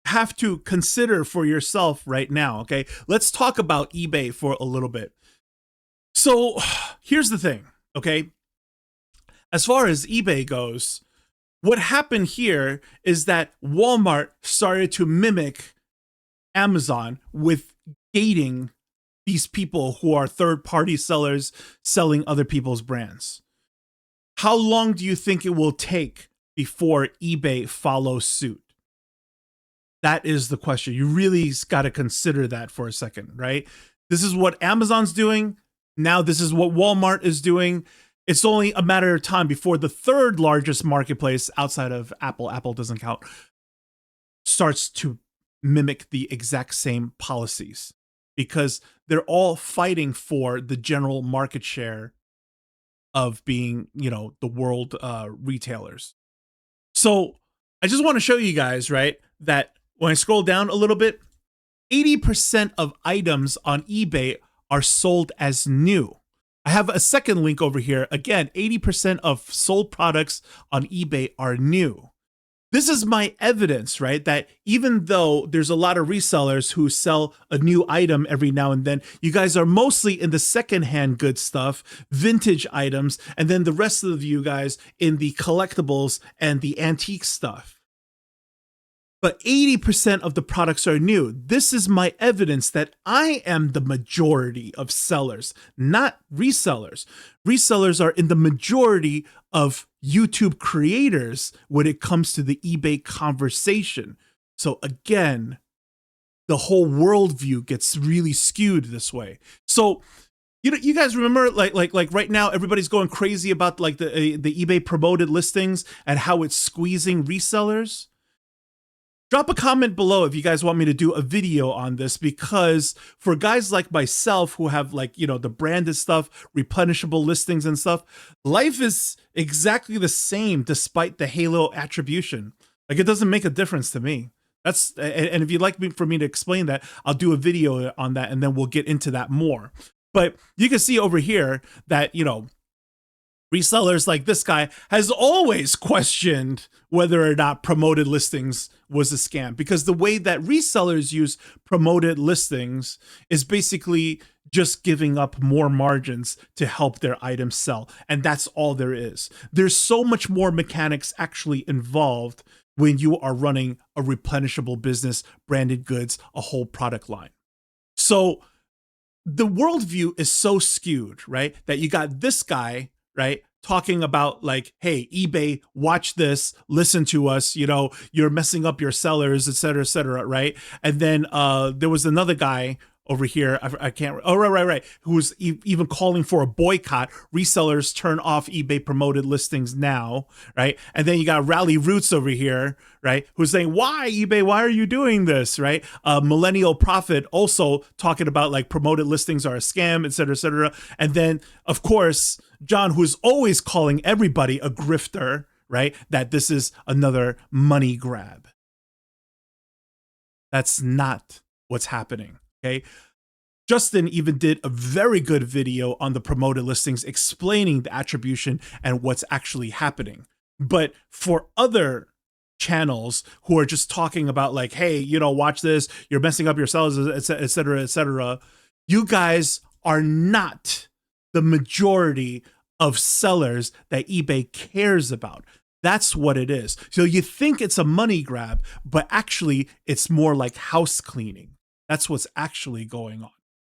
have to consider for yourself right now, okay? Let's talk about eBay for a little bit. So here's the thing. Okay. As far as eBay goes, what happened here is that Walmart started to mimic Amazon with gating these people who are third-party sellers selling other people's brands. How long do you think it will take before eBay follows suit? That is the question. You really got to consider that for a second, right? This is what Amazon's doing. Now this is what Walmart is doing. It's only a matter of time before the third largest marketplace outside of Apple, Apple doesn't count, starts to mimic the exact same policies, because they're all fighting for the general market share of being, the world retailers. So I just want to show you guys, right, that when I scroll down a little bit, 80% of items on eBay are sold as new. I have a second link over here. Again, 80% of sold products on eBay are new. This is my evidence, right? That even though there's a lot of resellers who sell a new item every now and then, you guys are mostly in the secondhand good stuff, vintage items, and then the rest of you guys in the collectibles and the antique stuff. But 80% of the products are new. This is my evidence that I am the majority of sellers, not resellers. Resellers are in the majority of YouTube creators when it comes to the eBay conversation. So again, the whole worldview gets really skewed this way. So you guys remember like right now everybody's going crazy about like the eBay promoted listings and how it's squeezing resellers. Drop a comment below if you guys want me to do a video on this, because for guys like myself who have the branded stuff, replenishable listings and stuff, life is exactly the same despite the halo attribution. Like, it doesn't make a difference to me. And if you'd like for me to explain that, I'll do a video on that and then we'll get into that more. But you can see over here that, resellers like this guy has always questioned whether or not promoted listings was a scam, because the way that resellers use promoted listings is basically just giving up more margins to help their items sell. And that's all there is. There's so much more mechanics actually involved when you are running a replenishable business, branded goods, a whole product line. So the worldview is so skewed, right? That you got this guy, right, talking about like, hey, eBay, watch this, listen to us, you're messing up your sellers, et cetera, right? And then there was another guy over here, I can't, oh, right, who was even calling for a boycott. Resellers turn off eBay promoted listings now, right? And then you got Rally Roots over here, right, who's saying, why eBay, why are you doing this, right? Millennial Prophet also talking about like promoted listings are a scam, et cetera. And then, of course, John, who's always calling everybody a grifter, right, that this is another money grab. That's not what's happening. Okay. Justin even did a very good video on the promoted listings explaining the attribution and what's actually happening. But for other channels who are just talking about like, hey, watch this, you're messing up your sellers, et cetera, you guys are not the majority of sellers that eBay cares about. That's what it is. So you think it's a money grab, but actually it's more like house cleaning. That's what's actually going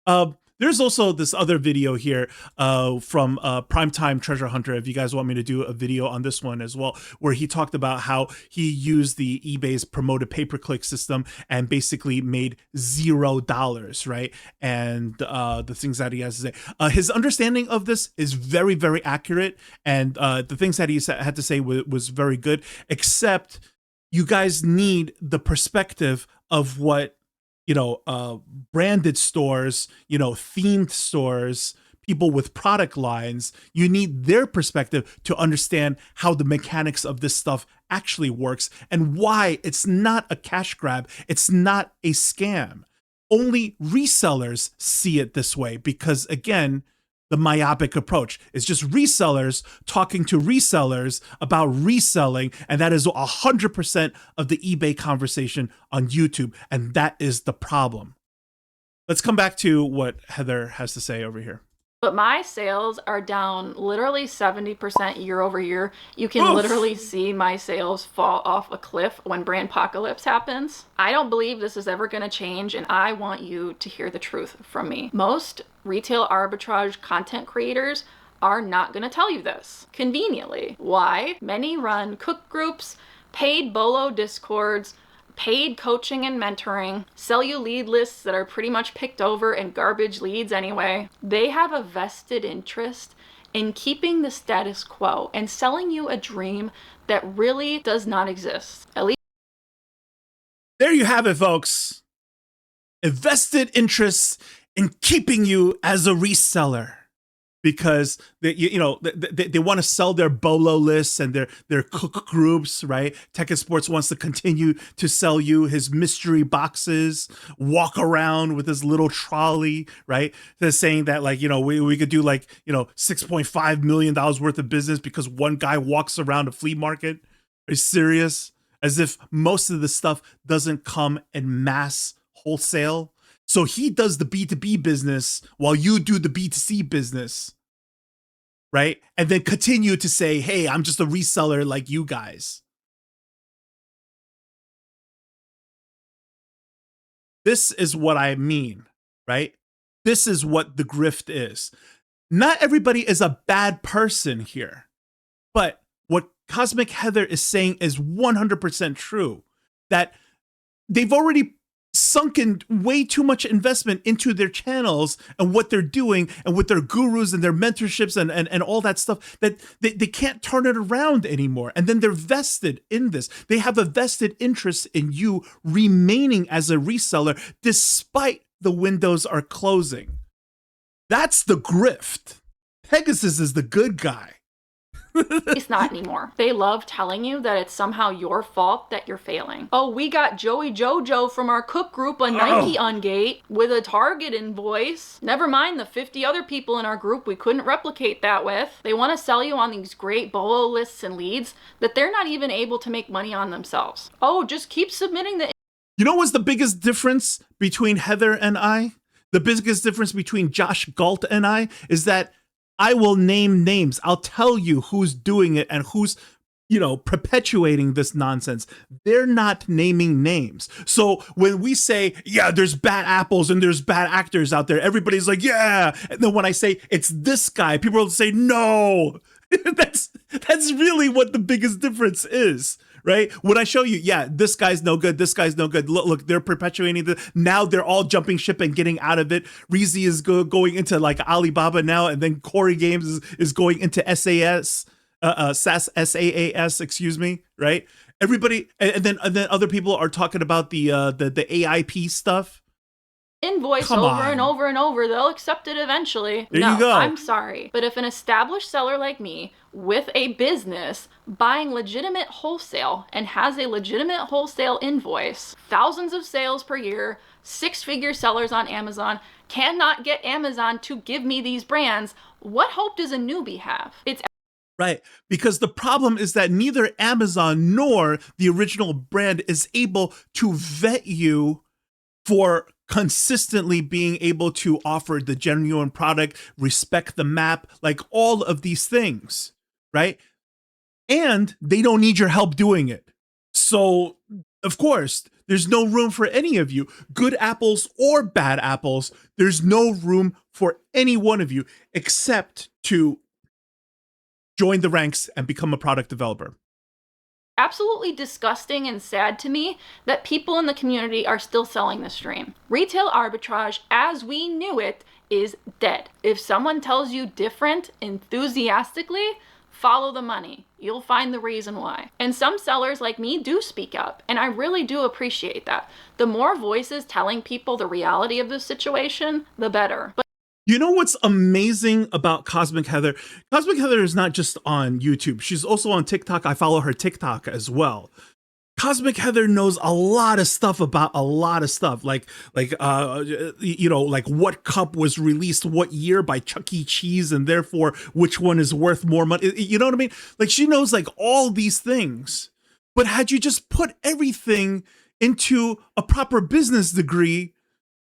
on. There's also this other video here from Primetime Treasure Hunter, if you guys want me to do a video on this one as well, where he talked about how he used the eBay's promoted pay-per-click system and basically made $0, right? And the things that he has to say. His understanding of this is very, very accurate. And the things that he had to say was very good, except you guys need the perspective of what branded stores, themed stores, people with product lines, you need their perspective to understand how the mechanics of this stuff actually works and why it's not a cash grab. It's not a scam. Only resellers see it this way because, again, the myopic approach is just resellers talking to resellers about reselling, and that is 100% of the eBay conversation on YouTube, and that is the problem. Let's come back to what Heather has to say over here. But my sales are down literally 70% year over year. You can literally see my sales fall off a cliff when brand apocalypse happens. I don't believe this is ever going to change, and I want you to hear the truth from me. Most retail arbitrage content creators are not going to tell you this, conveniently. Why? Many run cook groups, paid bolo discords, paid coaching and mentoring, sell you lead lists that are pretty much picked over and garbage leads anyway. They have a vested interest in keeping the status quo and selling you a dream that really does not exist. At least There you have it, folks. A vested interest in keeping you as a reseller. Because they want to sell their bolo lists and their cook groups, right? Tech and Sports wants to continue to sell you his mystery boxes, walk around with his little trolley, right? They're saying that we could do $6.5 million worth of business because one guy walks around a flea market. Are you serious? As if most of the stuff doesn't come in mass wholesale. So he does the B2B business while you do the B2C business, right? And then continue to say, hey, I'm just a reseller like you guys. This is what I mean, right? This is what the grift is. Not everybody is a bad person here, but what Cosmic Heather is saying is 100% true, that they've already sunken way too much investment into their channels and what they're doing and with their gurus and their mentorships and all that stuff, that they can't turn it around anymore. And then they're vested in this. They have a vested interest in you remaining as a reseller despite the windows are closing. That's the grift. Pegasus is the good guy. It's not anymore. They love telling you that it's somehow your fault that you're failing. Oh, we got Joey Jojo from our cook group a Nike ungate with a Target invoice. Never mind the 50 other people in our group we couldn't replicate that with. They want to sell you on these great bolo lists and leads that they're not even able to make money on themselves. Oh, just keep submitting the... You know what's the biggest difference between Heather and I? The biggest difference between Josh Galt and I is that I will name names. I'll tell you who's doing it and who's, perpetuating this nonsense. They're not naming names. So when we say, yeah, there's bad apples and there's bad actors out there, everybody's like, yeah. And then when I say it's this guy, people will say, no. That's really what the biggest difference is. Right? When I show you, yeah, this guy's no good, this guy's no good. Look, they're perpetuating now they're all jumping ship and getting out of it. Reezy is going into Alibaba now, and then Corey Games is going into SaaS, SaaS, excuse me, right? Everybody, and then other people are talking about the AIP stuff. Invoice over and over and over, they'll accept it eventually. There you go. I'm sorry, but if an established seller like me with a business buying legitimate wholesale and has a legitimate wholesale invoice, thousands of sales per year, 6-figure sellers on Amazon, cannot get Amazon to give me these brands, what hope does a newbie have? It's right, because the problem is that neither Amazon nor the original brand is able to vet you for consistently being able to offer the genuine product, respect the map, like all of these things, right? And they don't need your help doing it. So, of course, there's no room for any of you, good apples or bad apples. There's no room for any one of you except to join the ranks and become a product developer. absolutely disgusting and sad to me that people in the community are still selling this dream. Retail arbitrage, as we knew it, is dead. If someone tells you different enthusiastically, follow the money. You'll find the reason why. And some sellers like me do speak up, and I really do appreciate that. The more voices telling people the reality of the situation, the better. But you know what's amazing about Cosmic Heather? Cosmic Heather is not just on YouTube. She's also on TikTok. I follow her TikTok as well. Cosmic Heather knows a lot of stuff about a lot of stuff, like what cup was released what year by Chuck E. Cheese, and therefore which one is worth more money. You know what I mean? Like, she knows like all these things. But had you just put everything into a proper business degree,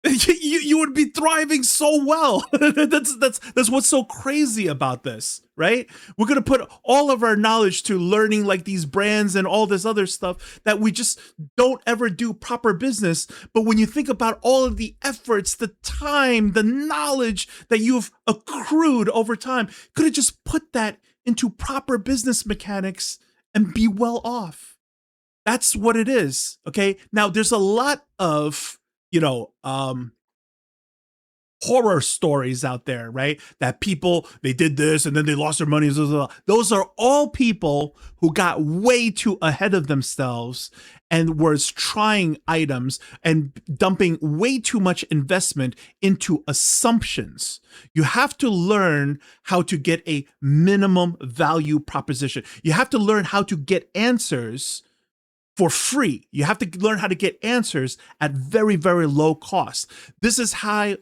You would be thriving so well. That's what's so crazy about this, right? We're gonna put all of our knowledge to learning like these brands and all this other stuff that we just don't ever do proper business. But when you think about all of the efforts, the time, the knowledge that you've accrued over time, could have just put that into proper business mechanics and be well off. That's what it is. Okay. Now there's a lot of horror stories out there, right? That people, they did this and then they lost their money. Those are all people who got way too ahead of themselves and was trying items and dumping way too much investment into assumptions. You have to learn how to get a minimum value proposition. You have to learn how to get answers for free. You have to learn how to get answers at very, very low cost. This is how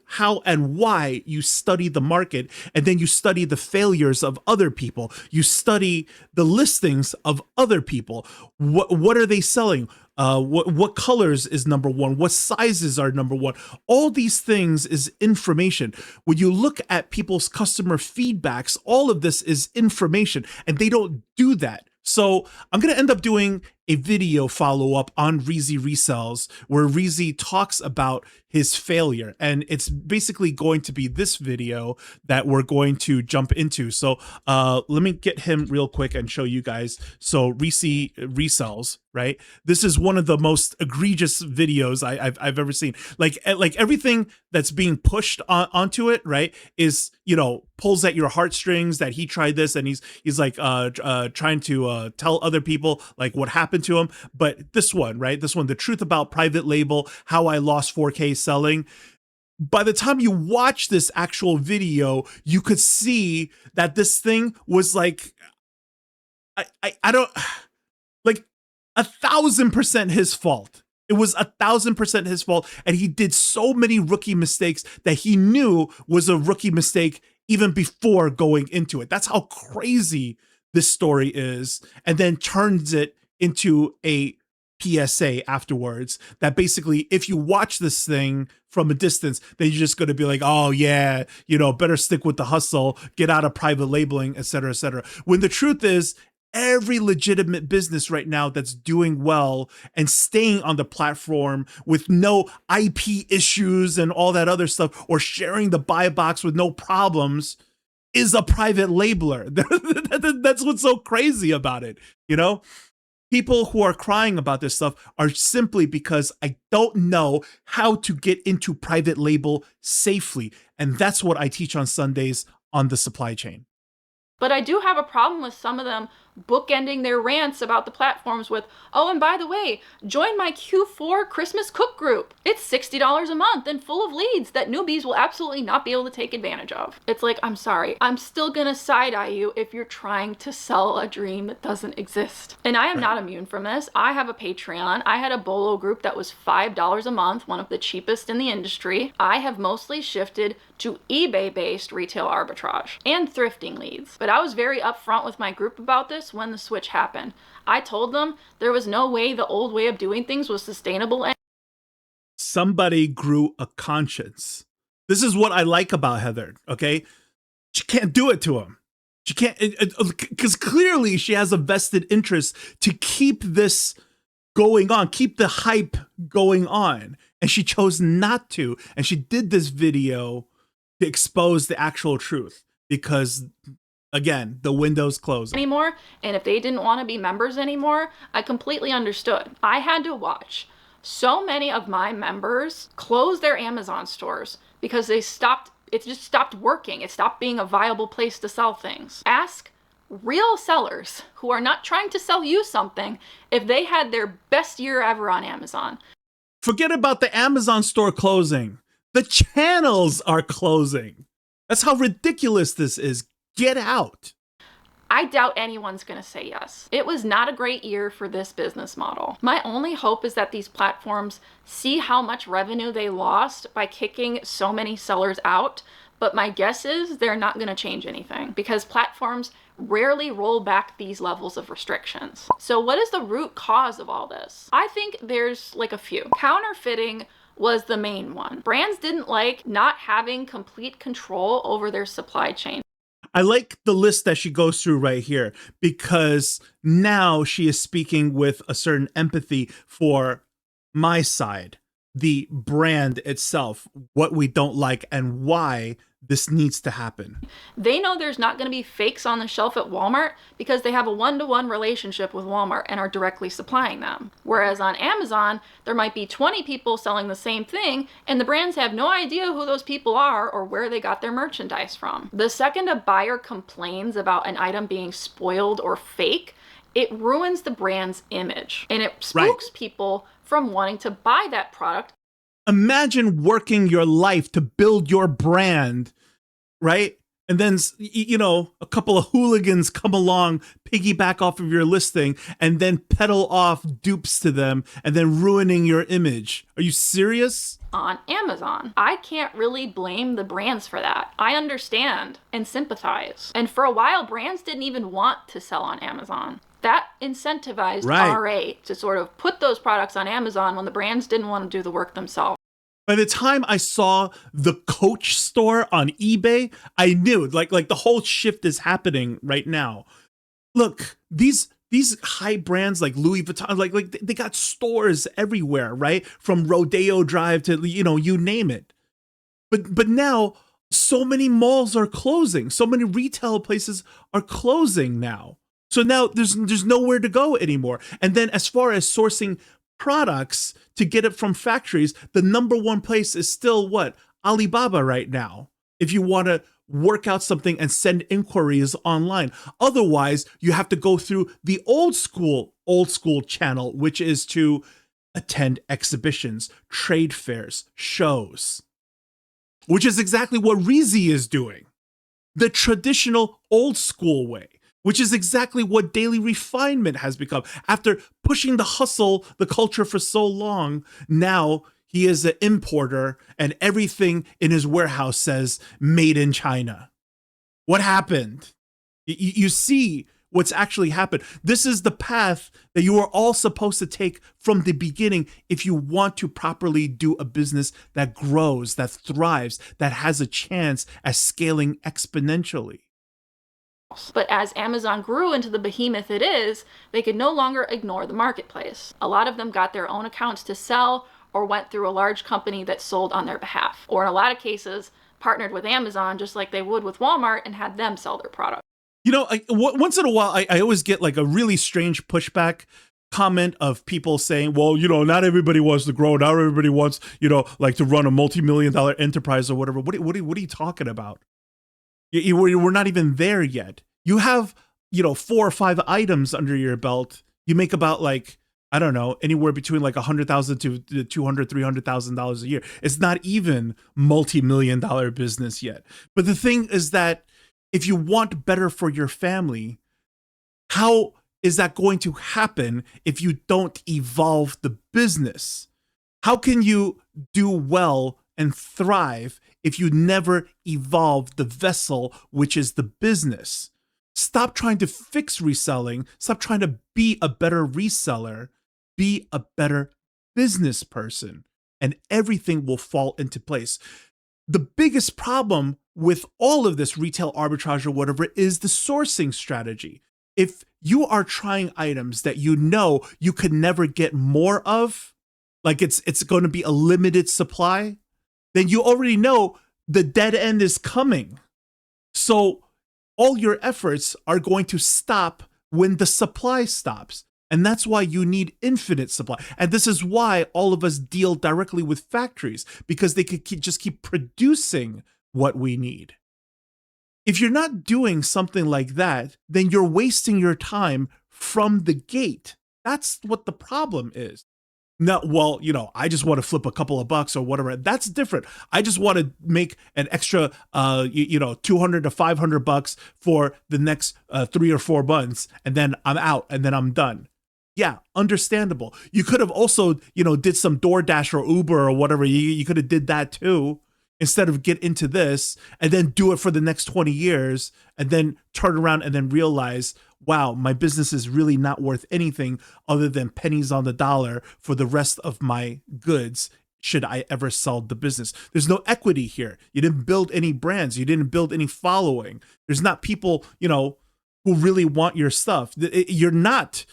and why you study the market, and then you study the failures of other people. You study the listings of other people. What are they selling? What colors is number one? What sizes are number one? All these things is information. When you look at people's customer feedbacks, all of this is information, and they don't do that. So I'm going to end up doing a video follow-up on Reezy Resells where Reezy talks about his failure. And it's basically going to be this video that we're going to jump into. So let me get him real quick and show you guys. So Reezy Resells, right? This is one of the most egregious videos I've ever seen. Like everything that's being pushed onto it, right, is, pulls at your heartstrings that he tried this and he's like trying to tell other people like what happened to him. But this one, right, the truth about private label, how I lost 4K selling. By the time you watch this actual video, you could see that this thing was like, I don't, like 1,000% his fault. It was 1,000% his fault. And he did so many rookie mistakes that he knew was a rookie mistake even before going into it. That's how crazy this story is. And then turns it into a PSA afterwards that basically, if you watch this thing from a distance, then you're just going to be like, oh yeah, better stick with the hustle, get out of private labeling, et cetera, et cetera. When the truth is, every legitimate business right now that's doing well and staying on the platform with no IP issues and all that other stuff, or sharing the buy box with no problems, is a private labeler. That's what's so crazy about it. People who are crying about this stuff are simply because I don't know how to get into private label safely. And that's what I teach on Sundays on the supply chain. But I do have a problem with some of them bookending their rants about the platforms with, oh, and by the way, join my Q4 Christmas cook group. It's $60 a month and full of leads that newbies will absolutely not be able to take advantage of. It's like, I'm sorry, I'm still gonna side-eye you if you're trying to sell a dream that doesn't exist. And I am not immune from this. I have a Patreon. I had a Bolo group that was $5 a month, one of the cheapest in the industry. I have mostly shifted to eBay-based retail arbitrage and thrifting leads. But I was very upfront with my group about this when the switch happened. I told them there was no way the old way of doing things was sustainable. Somebody grew a conscience. This is what I like about Heather, okay? She can't do it to him. She can't, because clearly she has a vested interest to keep this going on, keep the hype going on. And she chose not to. And she did this video to expose the actual truth because, again, the window's closed anymore. And if they didn't want to be members anymore, I completely understood. I had to watch so many of my members close their Amazon stores because it just stopped working. It stopped being a viable place to sell things. Ask real sellers who are not trying to sell you something if they had their best year ever on Amazon. Forget about the Amazon store closing. The channels are closing. That's how ridiculous this is. Get out. I doubt anyone's going to say yes. It was not a great year for this business model. My only hope is that these platforms see how much revenue they lost by kicking so many sellers out. But my guess is they're not going to change anything because platforms rarely roll back these levels of restrictions. So what is the root cause of all this? I think there's like a few. Counterfeiting was the main one. Brands didn't like not having complete control over their supply chain. I like the list that she goes through right here, because now she is speaking with a certain empathy for my side, the brand itself, what we don't like and why this needs to happen. They know there's not going to be fakes on the shelf at Walmart because they have a one-to-one relationship with Walmart and are directly supplying them. Whereas on Amazon, there might be 20 people selling the same thing, and the brands have no idea who those people are or where they got their merchandise from. The second a buyer complains about an item being spoiled or fake, it ruins the brand's image, and it spooks people from wanting to buy that product. Imagine working your life to build your brand, right? And then, a couple of hooligans come along, piggyback off of your listing, and then peddle off dupes to them, and then ruining your image. Are you serious? On Amazon, I can't really blame the brands for that. I understand and sympathize. And for a while, brands didn't even want to sell on Amazon. That incentivized RA to sort of put those products on Amazon when the brands didn't want to do the work themselves. By the time I saw the Coach store on eBay, I knew like the whole shift is happening right now. Look, these high brands like Louis Vuitton, like they got stores everywhere, right? From Rodeo Drive to, you name it. But now so many malls are closing. So many retail places are closing now. So now there's nowhere to go anymore. And then as far as sourcing products to get it from factories, the number one place is still what? Alibaba right now. If you want to work out something and send inquiries online. Otherwise, you have to go through the old school channel, which is to attend exhibitions, trade fairs, shows, which is exactly what Reezy is doing. The traditional old school way, which is exactly what Daily Refinement has become. After pushing the hustle, the culture for so long, now he is an importer and everything in his warehouse says made in China. What happened? You see what's actually happened. This is the path that you are all supposed to take from the beginning if you want to properly do a business that grows, that thrives, that has a chance at scaling exponentially. But as Amazon grew into the behemoth it is, they could no longer ignore the marketplace. A lot of them got their own accounts to sell or went through a large company that sold on their behalf. Or in a lot of cases, partnered with Amazon just like they would with Walmart and had them sell their product. Once in a while, I always get like a really strange pushback comment of people saying, well, not everybody wants to grow. Not everybody wants, like to run a multi-million-dollar enterprise or whatever. What are you talking about? We're not even there yet. You have, 4 or 5 items under your belt. You make about like, I don't know, anywhere between like $100,000 to $200,000, $300,000 a year. It's not even multi-million-dollar business yet. But the thing is that if you want better for your family, how is that going to happen if you don't evolve the business? How can you do well and thrive if you never evolve the vessel, which is the business? Stop trying to fix reselling. Stop trying to be a better reseller. Be a better business person, and everything will fall into place. The biggest problem with all of this retail arbitrage or whatever is the sourcing strategy. If you are trying items that you could never get more of, like it's going to be a limited supply, then you already know the dead end is coming. So all your efforts are going to stop when the supply stops. And that's why you need infinite supply. And this is why all of us deal directly with factories, because they could just keep producing what we need. If you're not doing something like that, then you're wasting your time from the gate. That's what the problem is. No, well, I just want to flip a couple of bucks or whatever. That's different. I just want to make an extra, $200 to $500 for the next 3 or 4 months, and then I'm out, and then I'm done. Yeah, understandable. You could have also, did some DoorDash or Uber or whatever. You could have did that too, instead of get into this and then do it for the next 20 years and then turn around and then realize, wow, my business is really not worth anything other than pennies on the dollar for the rest of my goods should I ever sell the business? There's no equity here. You didn't build any brands. You didn't build any following. There's not people, who really want your stuff. You're not,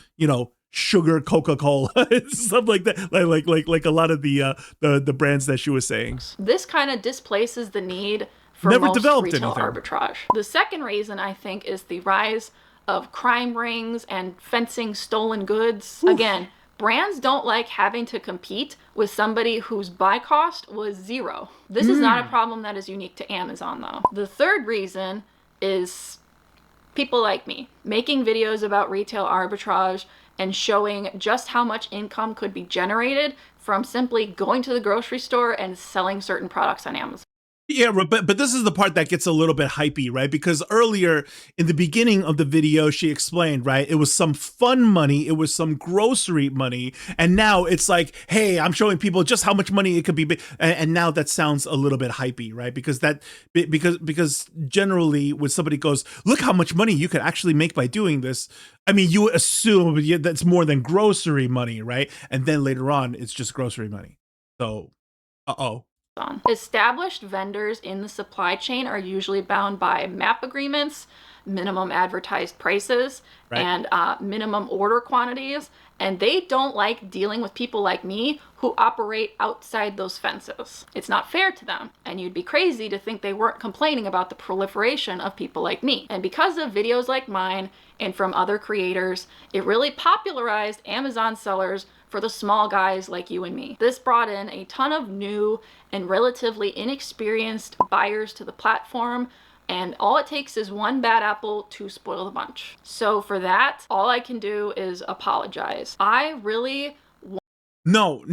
sugar Coca-Cola, stuff like that. Like a lot of the brands that she was saying. This kind of displaces the need for Never most developed retail anything. arbitrage. The second reason, I think, is the rise of crime rings and fencing stolen goods. Oof. Again, brands don't like having to compete with somebody whose buy cost was zero. This is not a problem that is unique to Amazon, though. The third reason is people like me making videos about retail arbitrage and showing just how much income could be generated from simply going to the grocery store and selling certain products on Amazon. Yeah, but this is the part that gets a little bit hypey, right? Because earlier in the beginning of the video, she explained, right? It was some fun money. It was some grocery money. And now it's like, hey, I'm showing people just how much money it could be. And now that sounds a little bit hypey, right? Because generally when somebody goes, look how much money you could actually make by doing this. I mean, you assume that's more than grocery money, right? And then later on, it's just grocery money. So, uh-oh. Established vendors in the supply chain are usually bound by MAP agreements, minimum advertised prices, right, and minimum order quantities, and they don't like dealing with people like me who operate outside those fences. It's not fair to them, and you'd be crazy to think they weren't complaining about the proliferation of people like me. And because of videos like mine and from other creators, it really popularized Amazon sellers for the small guys like you and me. This brought in a ton of new and relatively inexperienced buyers to the platform, and all it takes is one bad apple to spoil the bunch. So for that, all I can do is apologize. I really No.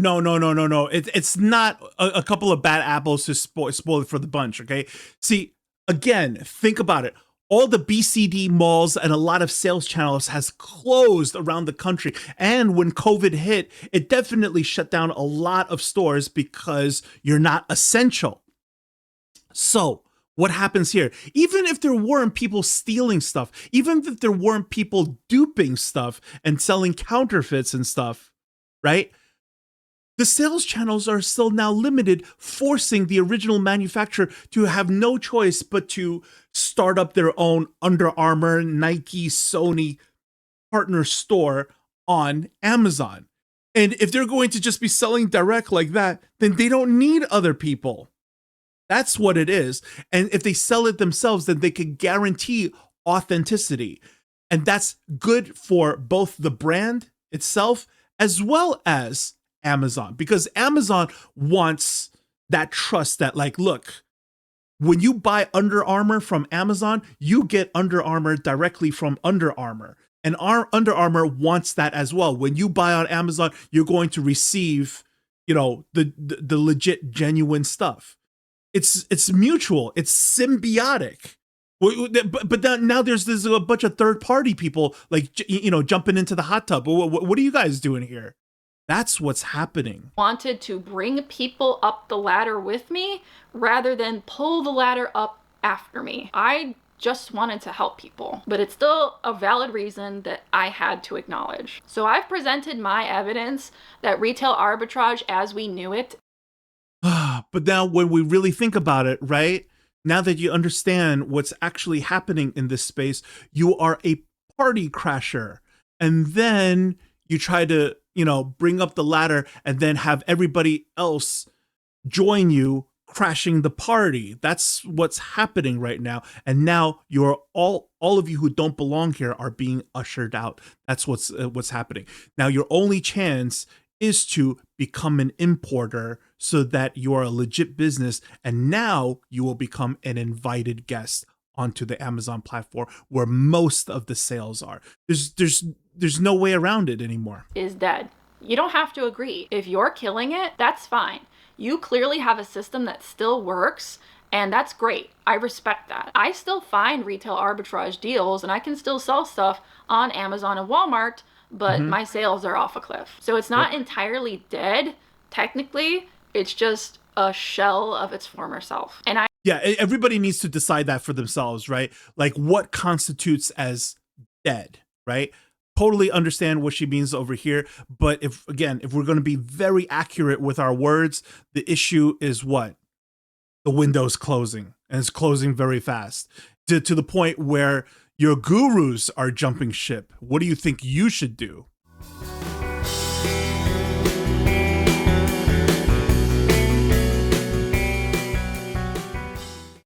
It's not a couple of bad apples to spoil it for the bunch, okay? See, again, think about it. All the BCD malls and a lot of sales channels has closed around the country. And when COVID hit, it definitely shut down a lot of stores because you're not essential. So what happens here? Even if there weren't people stealing stuff, even if there weren't people duping stuff and selling counterfeits and stuff, right? The sales channels are still now limited, forcing the original manufacturer to have no choice but to start up their own Under Armour, Nike, Sony partner store on Amazon. And if they're going to just be selling direct like that, then they don't need other people. That's what it is. And if they sell it themselves, then they can guarantee authenticity. And that's good for both the brand itself as well as Amazon, because Amazon wants that trust that, like, look, when you buy Under Armour from Amazon, you get Under Armour directly from Under Armour. And our Under Armour wants that as well. When you buy on Amazon, you're going to receive, the legit, genuine stuff. It's mutual. It's symbiotic. But now there's a bunch of third-party people, like, jumping into the hot tub. What are you guys doing here? That's what's happening. Wanted to bring people up the ladder with me rather than pull the ladder up after me. I just wanted to help people, but it's still a valid reason that I had to acknowledge. So I've presented my evidence that retail arbitrage as we knew it. But now when we really think about it, right? Now that you understand what's actually happening in this space, you are a party crasher. And then you try to, bring up the ladder and then have everybody else join you crashing the party. That's what's happening right now. And now you're all of you who don't belong here are being ushered out. That's what's happening. Now your only chance is to become an importer so that you are a legit business, and now you will become an invited guest onto the Amazon platform where most of the sales are. There's no way around it anymore. Is dead. You don't have to agree. If you're killing it, that's fine. You clearly have a system that still works, and that's great. I respect that. I still find retail arbitrage deals, and I can still sell stuff on Amazon and Walmart, but my sales are off a cliff. So it's not entirely dead, technically. It's just a shell of its former self. And everybody needs to decide that for themselves, right? Like, what constitutes as dead, right? totally understand what she means over here. But if we're going to be very accurate with our words, the issue is what? The window's closing, and it's closing very fast to the point where your gurus are jumping ship. What do you think you should do?